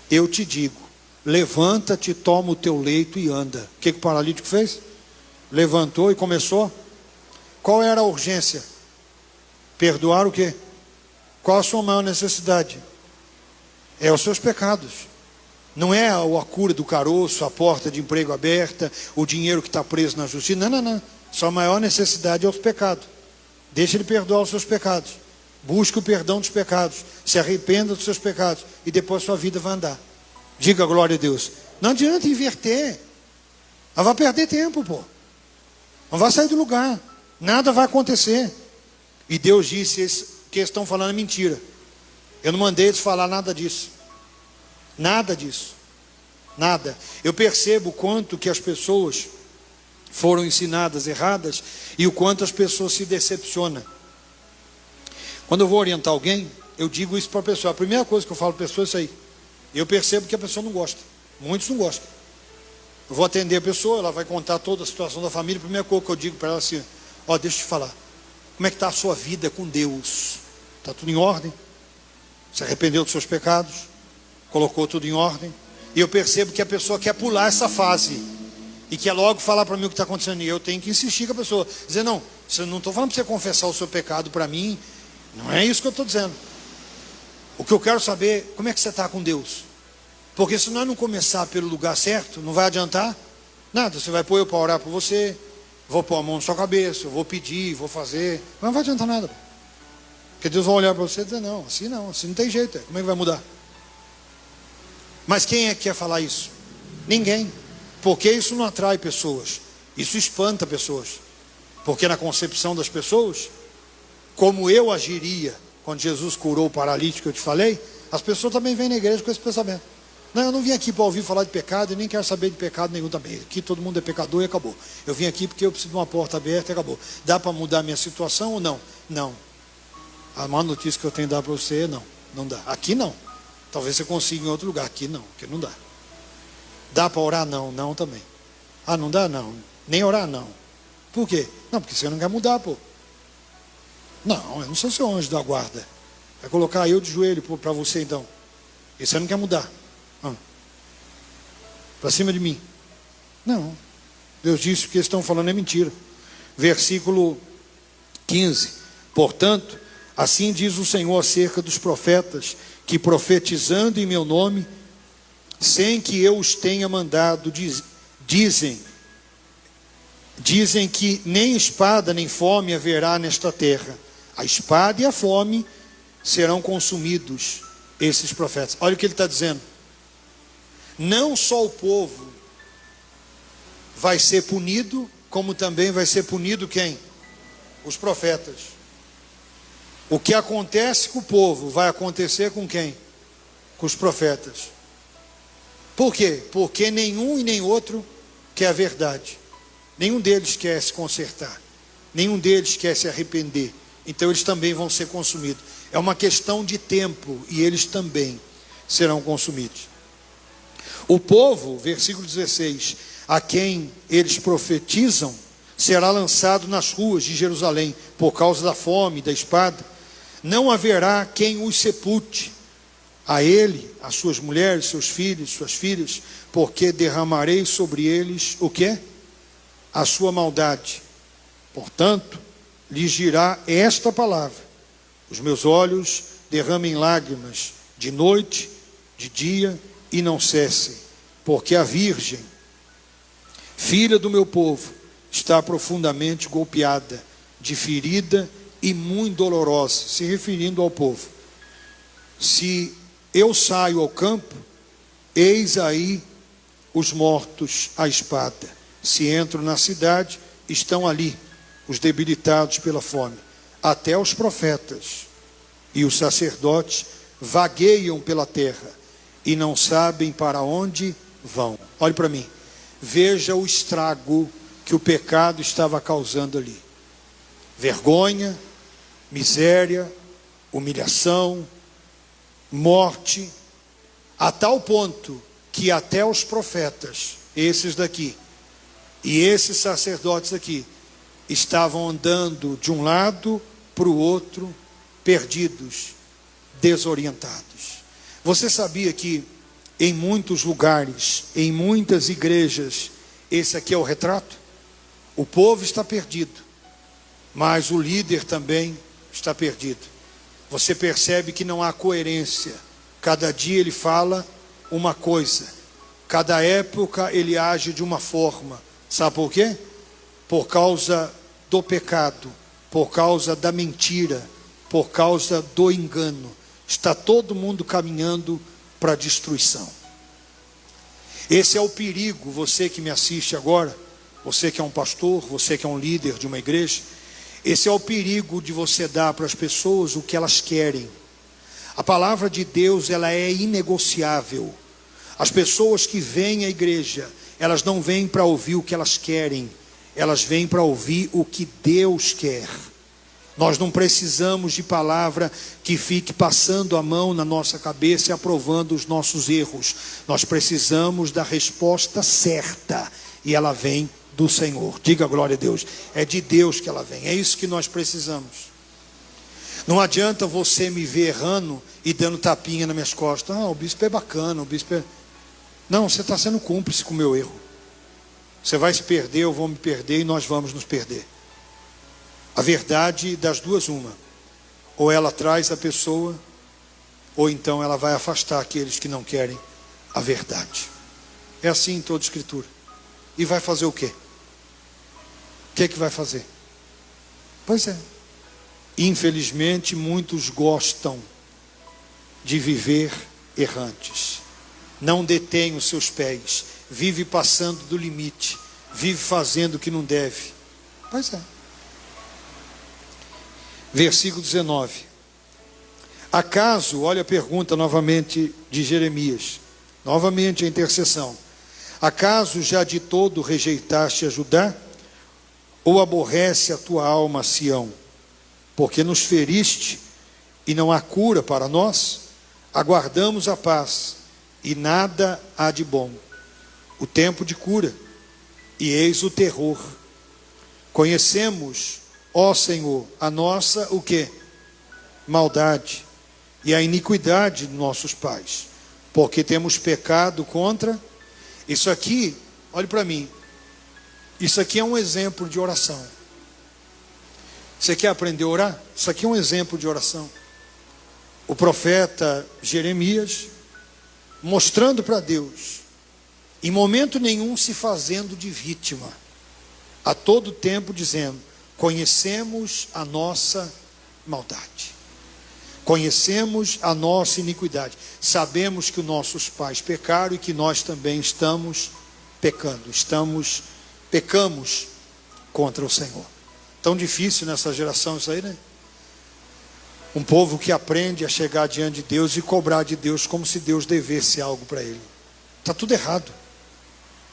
Eu te digo, levanta-te, toma o teu leito e anda. O que o paralítico fez? Levantou e começou. Qual era a urgência? Perdoar o quê? Qual a sua maior necessidade? É os seus pecados. Não é a cura do caroço, a porta de emprego aberta, o dinheiro que está preso na justiça. Não. Sua maior necessidade é os pecados. Deixa ele perdoar os seus pecados. Busque o perdão dos pecados. Se arrependa dos seus pecados. E depois sua vida vai andar. Diga glória a Deus. Não adianta inverter. Não vai perder tempo, pô. Não vai sair do lugar. Nada vai acontecer. E Deus disse: que eles estão falando é mentira. Eu não mandei eles falar nada disso. Nada disso. Nada. Eu percebo o quanto que as pessoas foram ensinadas erradas e o quanto as pessoas se decepcionam. Quando eu vou orientar alguém, eu digo isso para a pessoa. A primeira coisa que eu falo para a pessoa é isso aí. Eu percebo que a pessoa não gosta. Muitos não gostam. Eu vou atender a pessoa, ela vai contar toda a situação da família. A primeira coisa que eu digo para ela é assim: deixa eu te falar. Como é que está a sua vida com Deus? Está tudo em ordem? Se arrependeu dos seus pecados? Colocou tudo em ordem? E eu percebo que a pessoa quer pular essa fase e quer logo falar para mim o que está acontecendo. E eu tenho que insistir com a pessoa, dizer: não estou falando para você confessar o seu pecado para mim. Não é isso que eu estou dizendo. O que eu quero saber, como é que você está com Deus? Porque se nós não começar pelo lugar certo, não vai adiantar nada. Você vai pôr eu para orar por você, vou pôr a mão na sua cabeça, eu vou pedir, vou fazer, mas não vai adiantar nada. Porque Deus vai olhar para você e dizer, não, assim não tem jeito. Como é que vai mudar? Mas quem é que quer falar isso? Ninguém. Porque isso não atrai pessoas. Isso espanta pessoas. Porque na concepção das pessoas, como eu agiria quando Jesus curou o paralítico que eu te falei, as pessoas também vêm na igreja com esse pensamento. Não, eu não vim aqui para ouvir falar de pecado e nem quero saber de pecado nenhum também. Aqui todo mundo é pecador e acabou. Eu vim aqui porque eu preciso de uma porta aberta e acabou. Dá para mudar a minha situação ou não? Não. A maior notícia que eu tenho a dar para você é não. Não dá. Aqui não. Talvez você consiga em outro lugar. Aqui não. Aqui não dá. Dá para orar? Não. Não também. Ah, não dá? Não. Nem orar? Não. Por quê? Não, porque você não quer mudar, pô. Não, eu não sou seu anjo da guarda. Vai colocar eu de joelho para você então. E você não quer mudar. Para cima de mim. Não. Deus disse que o que eles estão falando é mentira. Versículo 15. Portanto, assim diz o Senhor acerca dos profetas, que profetizando em meu nome, sem que eu os tenha mandado, dizem que nem espada nem fome haverá nesta terra. A espada e a fome serão consumidos, esses profetas. Olha o que ele está dizendo. Não só o povo vai ser punido, como também vai ser punido quem? Os profetas. O que acontece com o povo vai acontecer com quem? Com os profetas. Por quê? Porque nenhum e nem outro quer a verdade. Nenhum deles quer se consertar. Nenhum deles quer se arrepender. Então eles também vão ser consumidos. É uma questão de tempo e eles também serão consumidos. O povo, versículo 16, a quem eles profetizam, será lançado nas ruas de Jerusalém, por causa da fome, da espada. Não haverá quem os sepulte, a ele, as suas mulheres, seus filhos, suas filhas, porque derramarei sobre eles, o quê? A sua maldade. Portanto, lhes dirá esta palavra: os meus olhos derramem lágrimas de noite, de dia, e não cessem, porque a virgem, filha do meu povo, está profundamente golpeada, de ferida e muito dolorosa, se referindo ao povo. Se eu saio ao campo, eis aí os mortos à espada. Se entro na cidade, estão ali os debilitados pela fome. Até os profetas e os sacerdotes vagueiam pela terra e não sabem para onde vão. Olhe para mim. Veja o estrago que o pecado estava causando ali. Vergonha, miséria, humilhação, morte, a tal ponto que até os profetas, esses daqui, e esses sacerdotes aqui, estavam andando de um lado para o outro, perdidos, desorientados. Você sabia que em muitos lugares, em muitas igrejas, esse aqui é o retrato? O povo está perdido, mas o líder também está perdido. Você percebe que não há coerência. Cada dia ele fala uma coisa, cada época ele age de uma forma. Sabe por quê? Por causa do pecado, por causa da mentira, por causa do engano. Está todo mundo caminhando para a destruição. Esse é o perigo. Você que me assiste agora, você que é um pastor, você que é um líder de uma igreja, esse é o perigo de você dar para as pessoas o que elas querem. A palavra de Deus, ela é inegociável. As pessoas que vêm à igreja, elas não vêm para ouvir o que elas querem, elas vêm para ouvir o que Deus quer. Nós não precisamos de palavra que fique passando a mão na nossa cabeça e aprovando os nossos erros. Nós precisamos da resposta certa, e ela vem do Senhor. Diga glória a Deus. É de Deus que ela vem. É isso que nós precisamos. Não adianta você me ver errando e dando tapinha nas minhas costas. Ah, o bispo é bacana, o bispo é... Não, você está sendo cúmplice com o meu erro. Você vai se perder, eu vou me perder e nós vamos nos perder. A verdade, das duas uma: ou ela traz a pessoa, ou então ela vai afastar aqueles que não querem a verdade. É assim em toda a Escritura. E vai fazer o quê? O que é que vai fazer? Pois é, Infelizmente, muitos gostam de viver errantes. Não detém os seus pés, vive passando do limite, vive fazendo o que não deve. Pois é. Versículo 19. Acaso, olha a pergunta novamente de Jeremias, novamente a intercessão. Acaso já de todo rejeitaste a Judá? Ou aborrece a tua alma a Sião? Porque nos feriste e não há cura para nós? Aguardamos a paz e nada há de bom. O tempo de cura e eis o terror. Conhecemos, ó Senhor, a nossa o quê? Maldade e a iniquidade de nossos pais, porque temos pecado contra. Isso aqui, olhe para mim, isso aqui é um exemplo de oração. Você quer aprender a orar? Isso aqui é um exemplo de oração. O profeta Jeremias mostrando para Deus, em momento nenhum se fazendo de vítima, a todo tempo dizendo: conhecemos a nossa maldade, conhecemos a nossa iniquidade, sabemos que os nossos pais pecaram e que nós também estamos pecando, pecamos contra o Senhor. Tão difícil nessa geração isso aí, né? Um povo que aprende a chegar diante de Deus e cobrar de Deus como se Deus devesse algo para ele. Está tudo errado.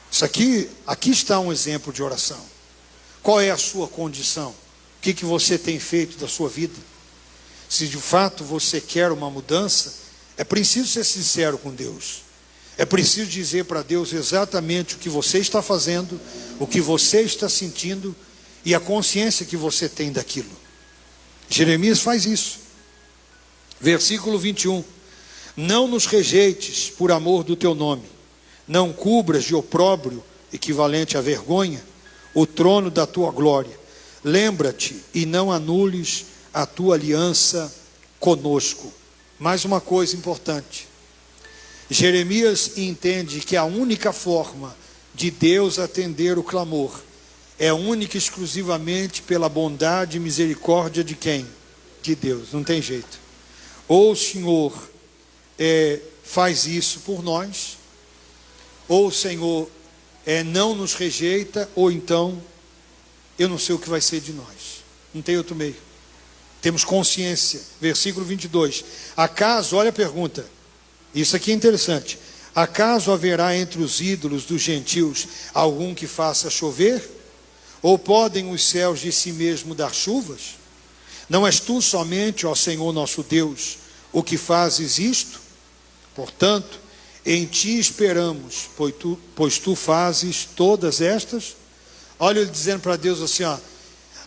Isso aqui está um exemplo de oração. Qual é a sua condição? O que você tem feito da sua vida? Se de fato você quer uma mudança, é preciso ser sincero com Deus. É preciso dizer para Deus exatamente o que você está fazendo, o que você está sentindo e a consciência que você tem daquilo. Jeremias faz isso. Versículo 21. Não nos rejeites por amor do teu nome, não cubras de opróbrio, equivalente à vergonha, o trono da tua glória. Lembra-te e não anules a tua aliança conosco. Mais uma coisa importante. Jeremias entende que a única forma de Deus atender o clamor é única e exclusivamente pela bondade e misericórdia de quem? De Deus, não tem jeito. Ou o Senhor faz isso por nós, ou o Senhor não nos rejeita, ou então eu não sei o que vai ser de nós. Não tem outro meio. Temos consciência. Versículo 22. Acaso, olha a pergunta, isso aqui é interessante. Acaso haverá entre os ídolos dos gentios algum que faça chover? Ou podem os céus de si mesmo dar chuvas? Não és tu somente, ó Senhor nosso Deus, o que fazes isto? Portanto, em ti esperamos, pois tu fazes todas estas. Olha ele dizendo para Deus assim, ó: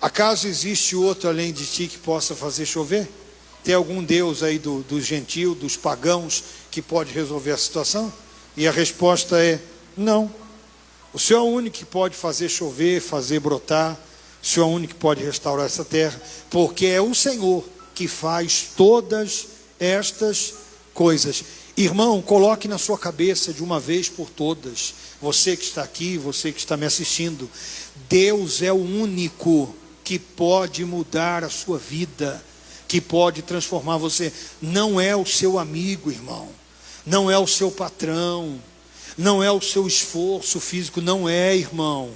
acaso existe outro além de ti que possa fazer chover? Tem algum Deus aí dos gentios, dos pagãos, que pode resolver a situação? E a resposta é não. O Senhor é o único que pode fazer chover, fazer brotar. O Senhor é o único que pode restaurar essa terra, porque é o Senhor que faz todas estas coisas. Irmão, coloque na sua cabeça de uma vez por todas, você que está aqui, você que está me assistindo, Deus é o único que pode mudar a sua vida, que pode transformar você. Não é o seu amigo, irmão, não é o seu patrão, não é o seu esforço físico, não é, irmão.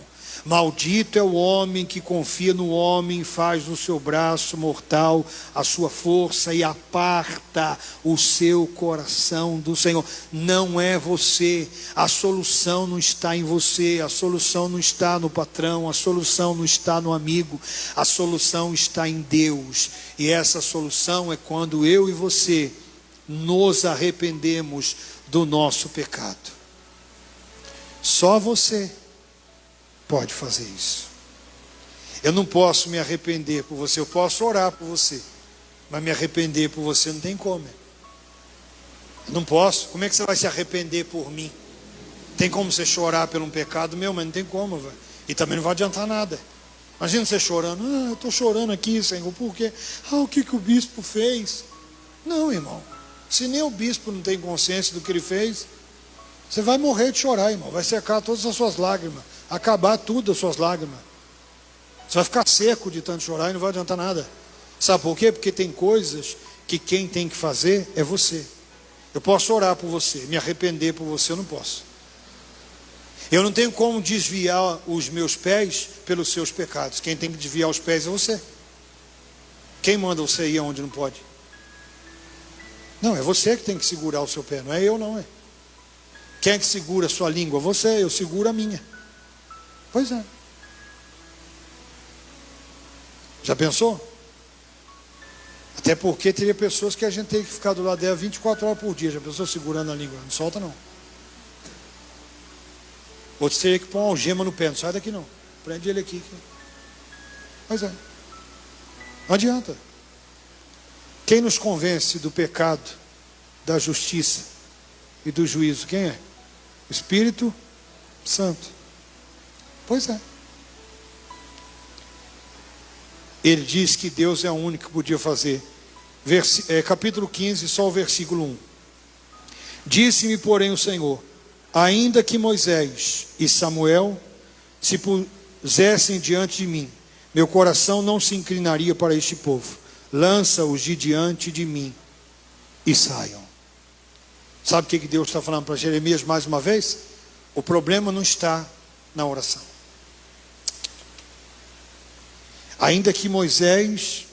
Maldito é o homem que confia no homem, faz no seu braço mortal a sua força e aparta o seu coração do Senhor. Não é você, a solução não está em você, a solução não está no patrão, a solução não está no amigo, a solução está em Deus. E essa solução é quando eu e você nos arrependemos do nosso pecado. Só você pode fazer isso. Eu não posso me arrepender por você. Eu posso orar por você, mas me arrepender por você não tem como. Eu não posso. Como é que você vai se arrepender por mim? Tem como você chorar por um pecado meu, mas não tem como, velho. E também não vai adiantar nada. Imagina você chorando: eu estou chorando aqui, Senhor, por quê? O que o bispo fez? Não, irmão. Se nem o bispo não tem consciência do que ele fez, você vai morrer de chorar, irmão. Vai secar todas as suas lágrimas, acabar tudo as suas lágrimas. Você vai ficar seco de tanto chorar e não vai adiantar nada. Sabe por quê? Porque tem coisas que quem tem que fazer é você. Eu posso orar por você, me arrepender por você, eu não posso. Eu não tenho como desviar os meus pés pelos seus pecados. Quem tem que desviar os pés é você. Quem manda você ir aonde não pode? Não, é você que tem que segurar o seu pé, não é eu não, é. Quem é que segura a sua língua? Você, eu seguro a minha. Pois é. Já pensou? Até porque teria pessoas que a gente tem que ficar do lado dela 24 horas por dia. Já pensou segurando a língua? Não solta não. Outros teriam que pôr uma algema no pé. Não sai daqui não. Prende ele aqui. Pois é. Não adianta. Quem nos convence do pecado, da justiça e do juízo? Quem é? O Espírito Santo. Pois é. Ele diz que Deus é o único que podia fazer. Capítulo 15, só o versículo 1. Disse-me, porém, o Senhor: ainda que Moisés e Samuel se pusessem diante de mim, meu coração não se inclinaria para este povo. Lança-os de diante de mim e saiam. Sabe o que Deus está falando para Jeremias mais uma vez? O problema não está na oração. Ainda que Moisés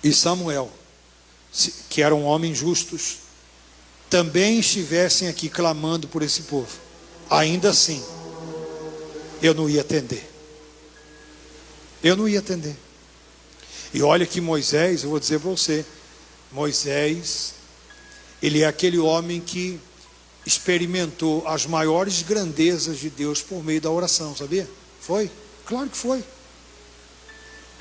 e Samuel, que eram homens justos, também estivessem aqui clamando por esse povo, ainda assim, eu não ia atender. Eu não ia atender. E olha que Moisés, eu vou dizer para você, Moisés, ele é aquele homem que experimentou as maiores grandezas de Deus por meio da oração, sabia? Foi? Claro que foi.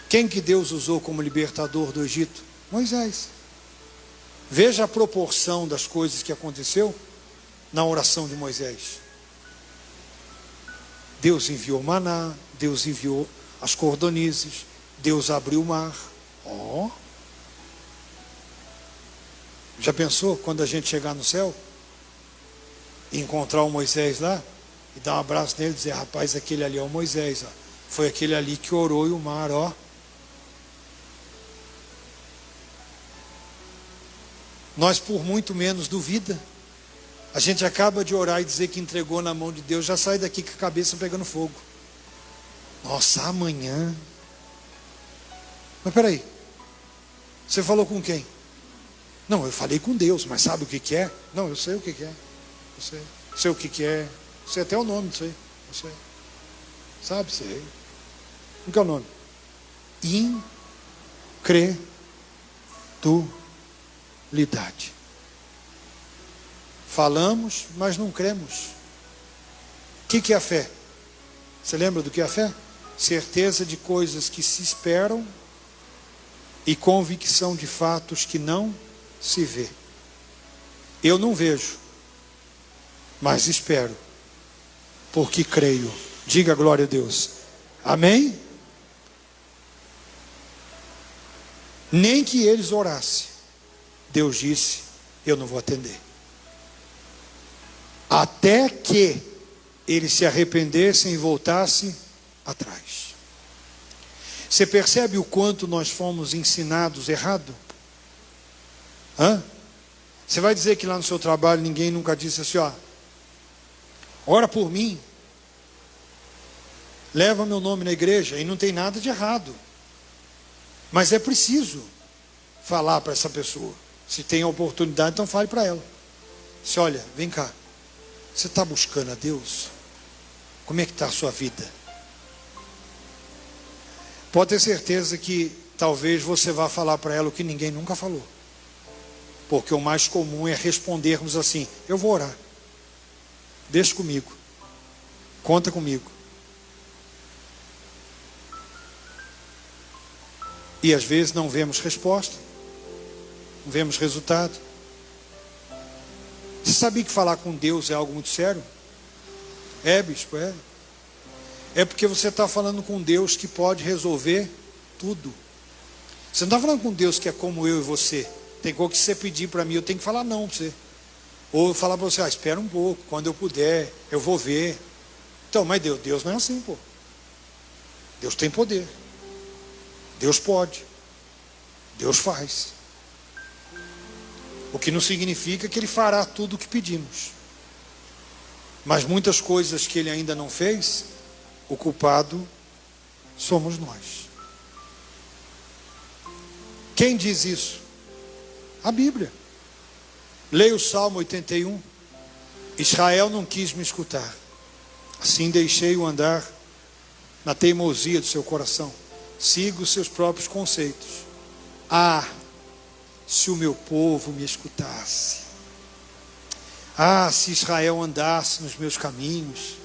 Quem que Deus usou como libertador do Egito? Moisés. Veja a proporção das coisas que aconteceu na oração de Moisés. Deus enviou maná, Deus enviou as cordonizes, Deus abriu o mar. Já pensou quando a gente chegar no céu e encontrar o Moisés lá e dar um abraço nele e dizer: rapaz, aquele ali é o Moisés, ó. Foi aquele ali que orou e o mar, ó. Nós por muito menos duvida. A gente acaba de orar e dizer que entregou na mão de Deus, já sai daqui com a cabeça pegando fogo. Nossa, amanhã. Mas peraí, você falou com quem? Não, eu falei com Deus, mas sabe o que é? Não, eu sei o que é. Eu sei o que é. Sei até o nome disso aí. Eu sei. Sabe, sei. O que é o nome? Incredulidade. Falamos, mas não cremos. O que é a fé? Você lembra do que é a fé? Certeza de coisas que se esperam e convicção de fatos que não se vê. Eu não vejo, mas espero, porque creio. Diga glória a Deus. Amém? Nem que eles orassem, Deus disse: eu não vou atender. Até que eles se arrependessem e voltassem atrás. Você percebe o quanto nós fomos ensinados errado? Você vai dizer que lá no seu trabalho ninguém nunca disse assim: ó, ora por mim, leva meu nome na igreja, e não tem nada de errado, mas é preciso falar para essa pessoa. Se tem a oportunidade, então fale para ela. Se olha, vem cá, você está buscando a Deus? Como é que está a sua vida? Pode ter certeza que talvez você vá falar para ela o que ninguém nunca falou. Porque o mais comum é respondermos assim: eu vou orar, deixa comigo, conta comigo. E às vezes não vemos resposta, não vemos resultado. Você sabia que falar com Deus é algo muito sério? É, bispo, é. É porque você está falando com Deus que pode resolver tudo. Você não está falando com Deus que é como eu e você. Tem coisa que você pedir para mim, eu tenho que falar não para você. Ou falar para você: espera um pouco, quando eu puder, eu vou ver. Então, mas Deus não é assim, pô. Deus tem poder. Deus pode. Deus faz. O que não significa que Ele fará tudo o que pedimos. Mas muitas coisas que Ele ainda não fez, o culpado somos nós. Quem diz isso? A Bíblia. Leia o Salmo 81. Israel não quis me escutar, assim deixei-o andar na teimosia do seu coração. Siga os seus próprios conceitos. Ah, se o meu povo me escutasse. Ah, se Israel andasse nos meus caminhos,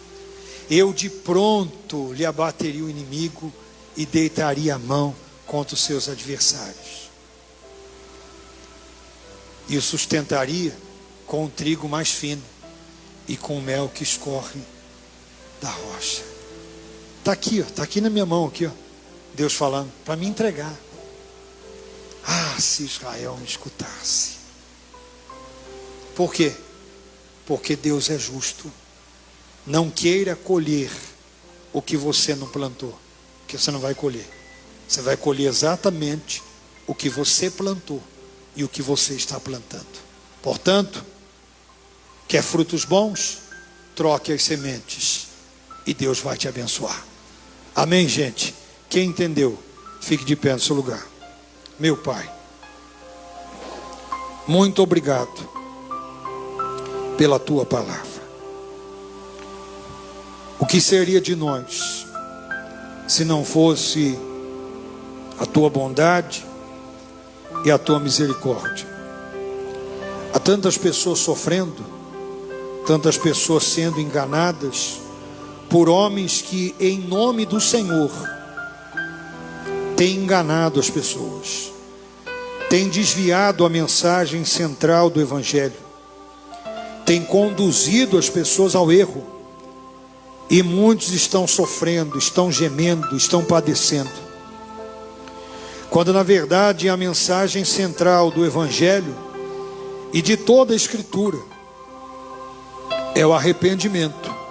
eu de pronto lhe abateria o inimigo e deitaria a mão contra os seus adversários. E o sustentaria com o trigo mais fino e com o mel que escorre da rocha. Está aqui, está aqui na minha mão, aqui, ó, Deus falando, para me entregar. Ah, se Israel me escutasse. Por quê? Porque Deus é justo. Não queira colher o que você não plantou, porque você não vai colher. Você vai colher exatamente o que você plantou e o que você está plantando. Portanto, quer frutos bons? Troque as sementes e Deus vai te abençoar. Amém, gente? Quem entendeu, fique de pé no seu lugar. Meu Pai, muito obrigado pela Tua palavra. O que seria de nós se não fosse a Tua bondade e a Tua misericórdia? Há tantas pessoas sofrendo, tantas pessoas sendo enganadas por homens que, em nome do Senhor, têm enganado as pessoas, têm desviado a mensagem central do Evangelho, têm conduzido as pessoas ao erro, e muitos estão sofrendo, estão gemendo, estão padecendo, quando na verdade a mensagem central do Evangelho e de toda a Escritura é o arrependimento.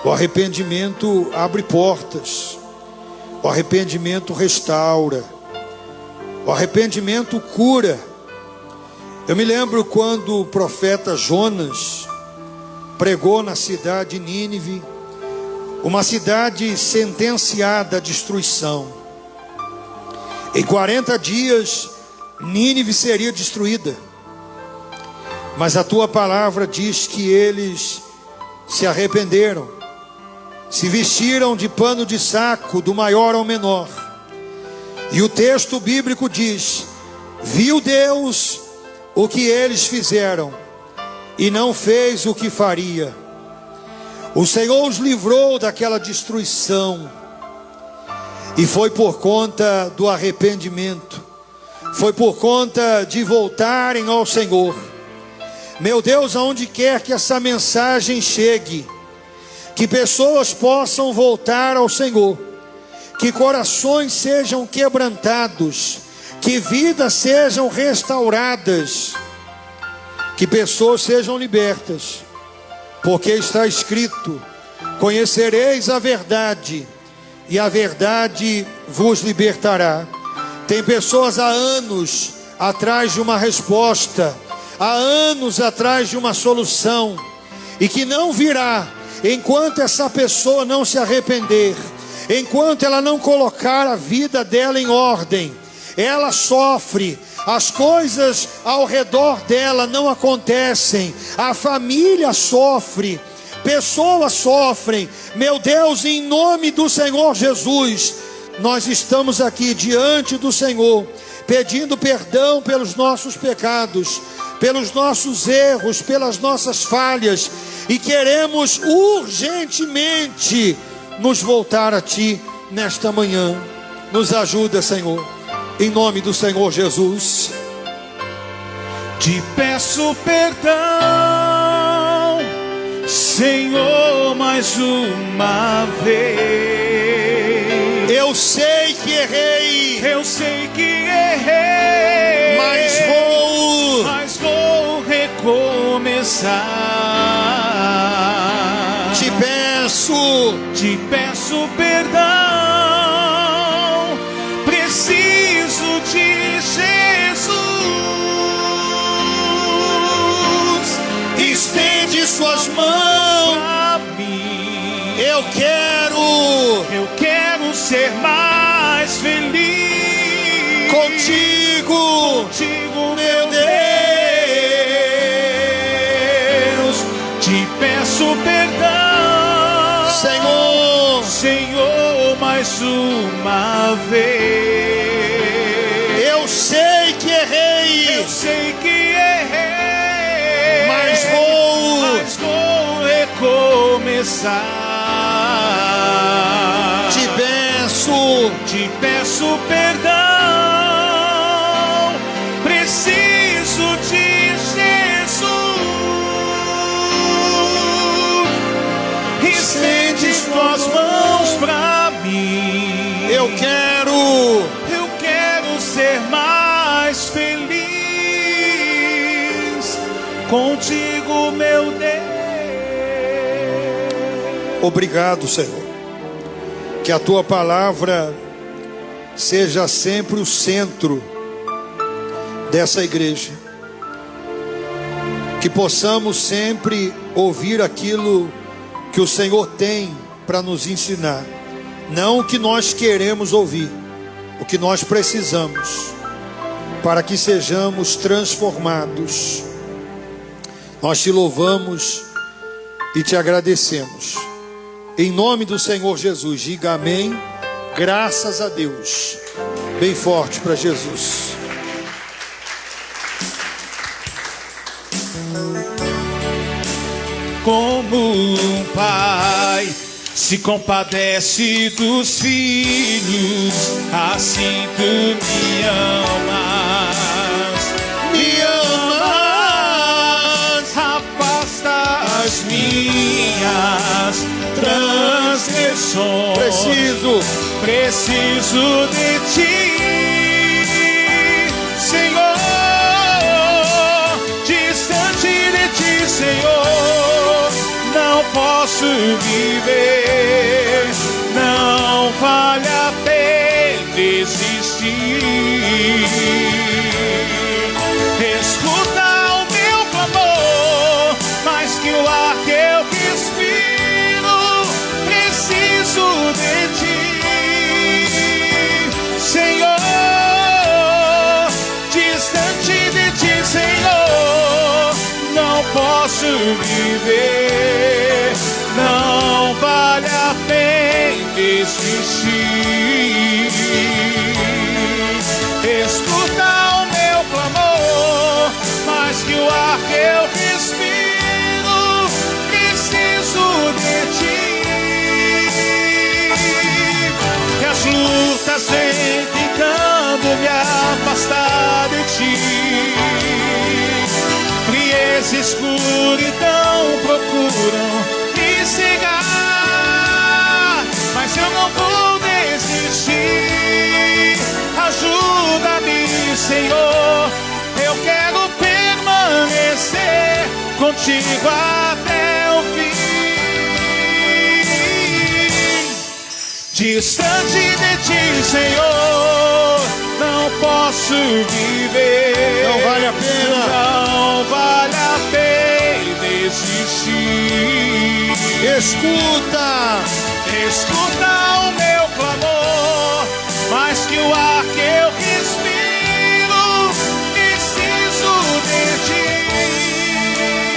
O arrependimento abre portas, o arrependimento restaura, o arrependimento cura. Eu me lembro quando o profeta Jonas pregou na cidade de Nínive, uma cidade sentenciada à destruição. Em 40 dias Nínive seria destruída, mas a tua palavra diz que eles se arrependeram, se vestiram de pano de saco, do maior ao menor. E o texto bíblico diz: viu Deus o que eles fizeram e não fez o que faria. O Senhor os livrou daquela destruição, e foi por conta do arrependimento, foi por conta de voltarem ao Senhor. Meu Deus, aonde quer que essa mensagem chegue, que pessoas possam voltar ao Senhor, que corações sejam quebrantados, que vidas sejam restauradas, que pessoas sejam libertas, porque está escrito: conhecereis a verdade, e a verdade vos libertará. Tem pessoas há anos atrás de uma resposta, há anos atrás de uma solução, e que não virá enquanto essa pessoa não se arrepender, enquanto ela não colocar a vida dela em ordem. Ela sofre, as coisas ao redor dela não acontecem, a família sofre, pessoas sofrem. Meu Deus, em nome do Senhor Jesus, nós estamos aqui diante do Senhor, pedindo perdão pelos nossos pecados, pelos nossos erros, pelas nossas falhas, e queremos urgentemente nos voltar a Ti nesta manhã. Nos ajuda, Senhor, em nome do Senhor Jesus. Te peço perdão, Senhor, mais uma vez. Eu sei que errei, eu sei que errei, mas vou recomeçar. Te peço perdão, preciso de ser mais feliz contigo, meu Deus. Te peço perdão, Senhor, mais uma vez. Eu sei que errei, mas vou recomeçar. Te peço perdão, preciso de Jesus. Estende tuas mãos pra mim. Eu quero ser mais feliz contigo, meu Deus. Obrigado, Senhor. Que a tua palavra seja sempre o centro dessa igreja. Que possamos sempre ouvir aquilo que o Senhor tem para nos ensinar. Não o que nós queremos ouvir, o que nós precisamos, para que sejamos transformados. Nós te louvamos e te agradecemos. Em nome do Senhor Jesus, diga amém. Graças a Deus. Bem forte para Jesus. Como um pai se compadece dos filhos, assim tu me amas. Afasta as minhas transgressões. Preciso de ti, Senhor. Distante de ti, Senhor, não posso viver. Não vale a pena existir. Escuta o meu clamor, mais que o ar que eu respiro. Preciso de ti, Senhor. Distante de ti, Senhor, não posso viver. Não vale a pena existir. Escuta o meu clamor, mais que o ar que eu respiro. Preciso de ti. Que as lutas vêm tentando me afastar de ti. Frieza e escuridão procuram me cegar, mas eu não vou desistir. Ajuda-me, Senhor, eu quero permanecer contigo até o fim. Distante de ti, Senhor, não posso viver. Não vale a pena. Não vale a pena existir. Escuta o meu clamor, mais que o ar que eu respiro. Preciso de ti.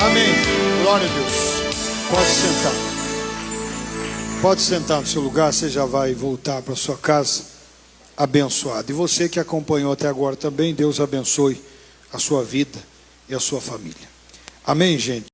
Amém. Glória a Deus. Pode sentar. Pode sentar no seu lugar. Você já vai voltar para sua casa abençoado. E você que acompanhou até agora também, Deus abençoe a sua vida e a sua família. Amém, gente?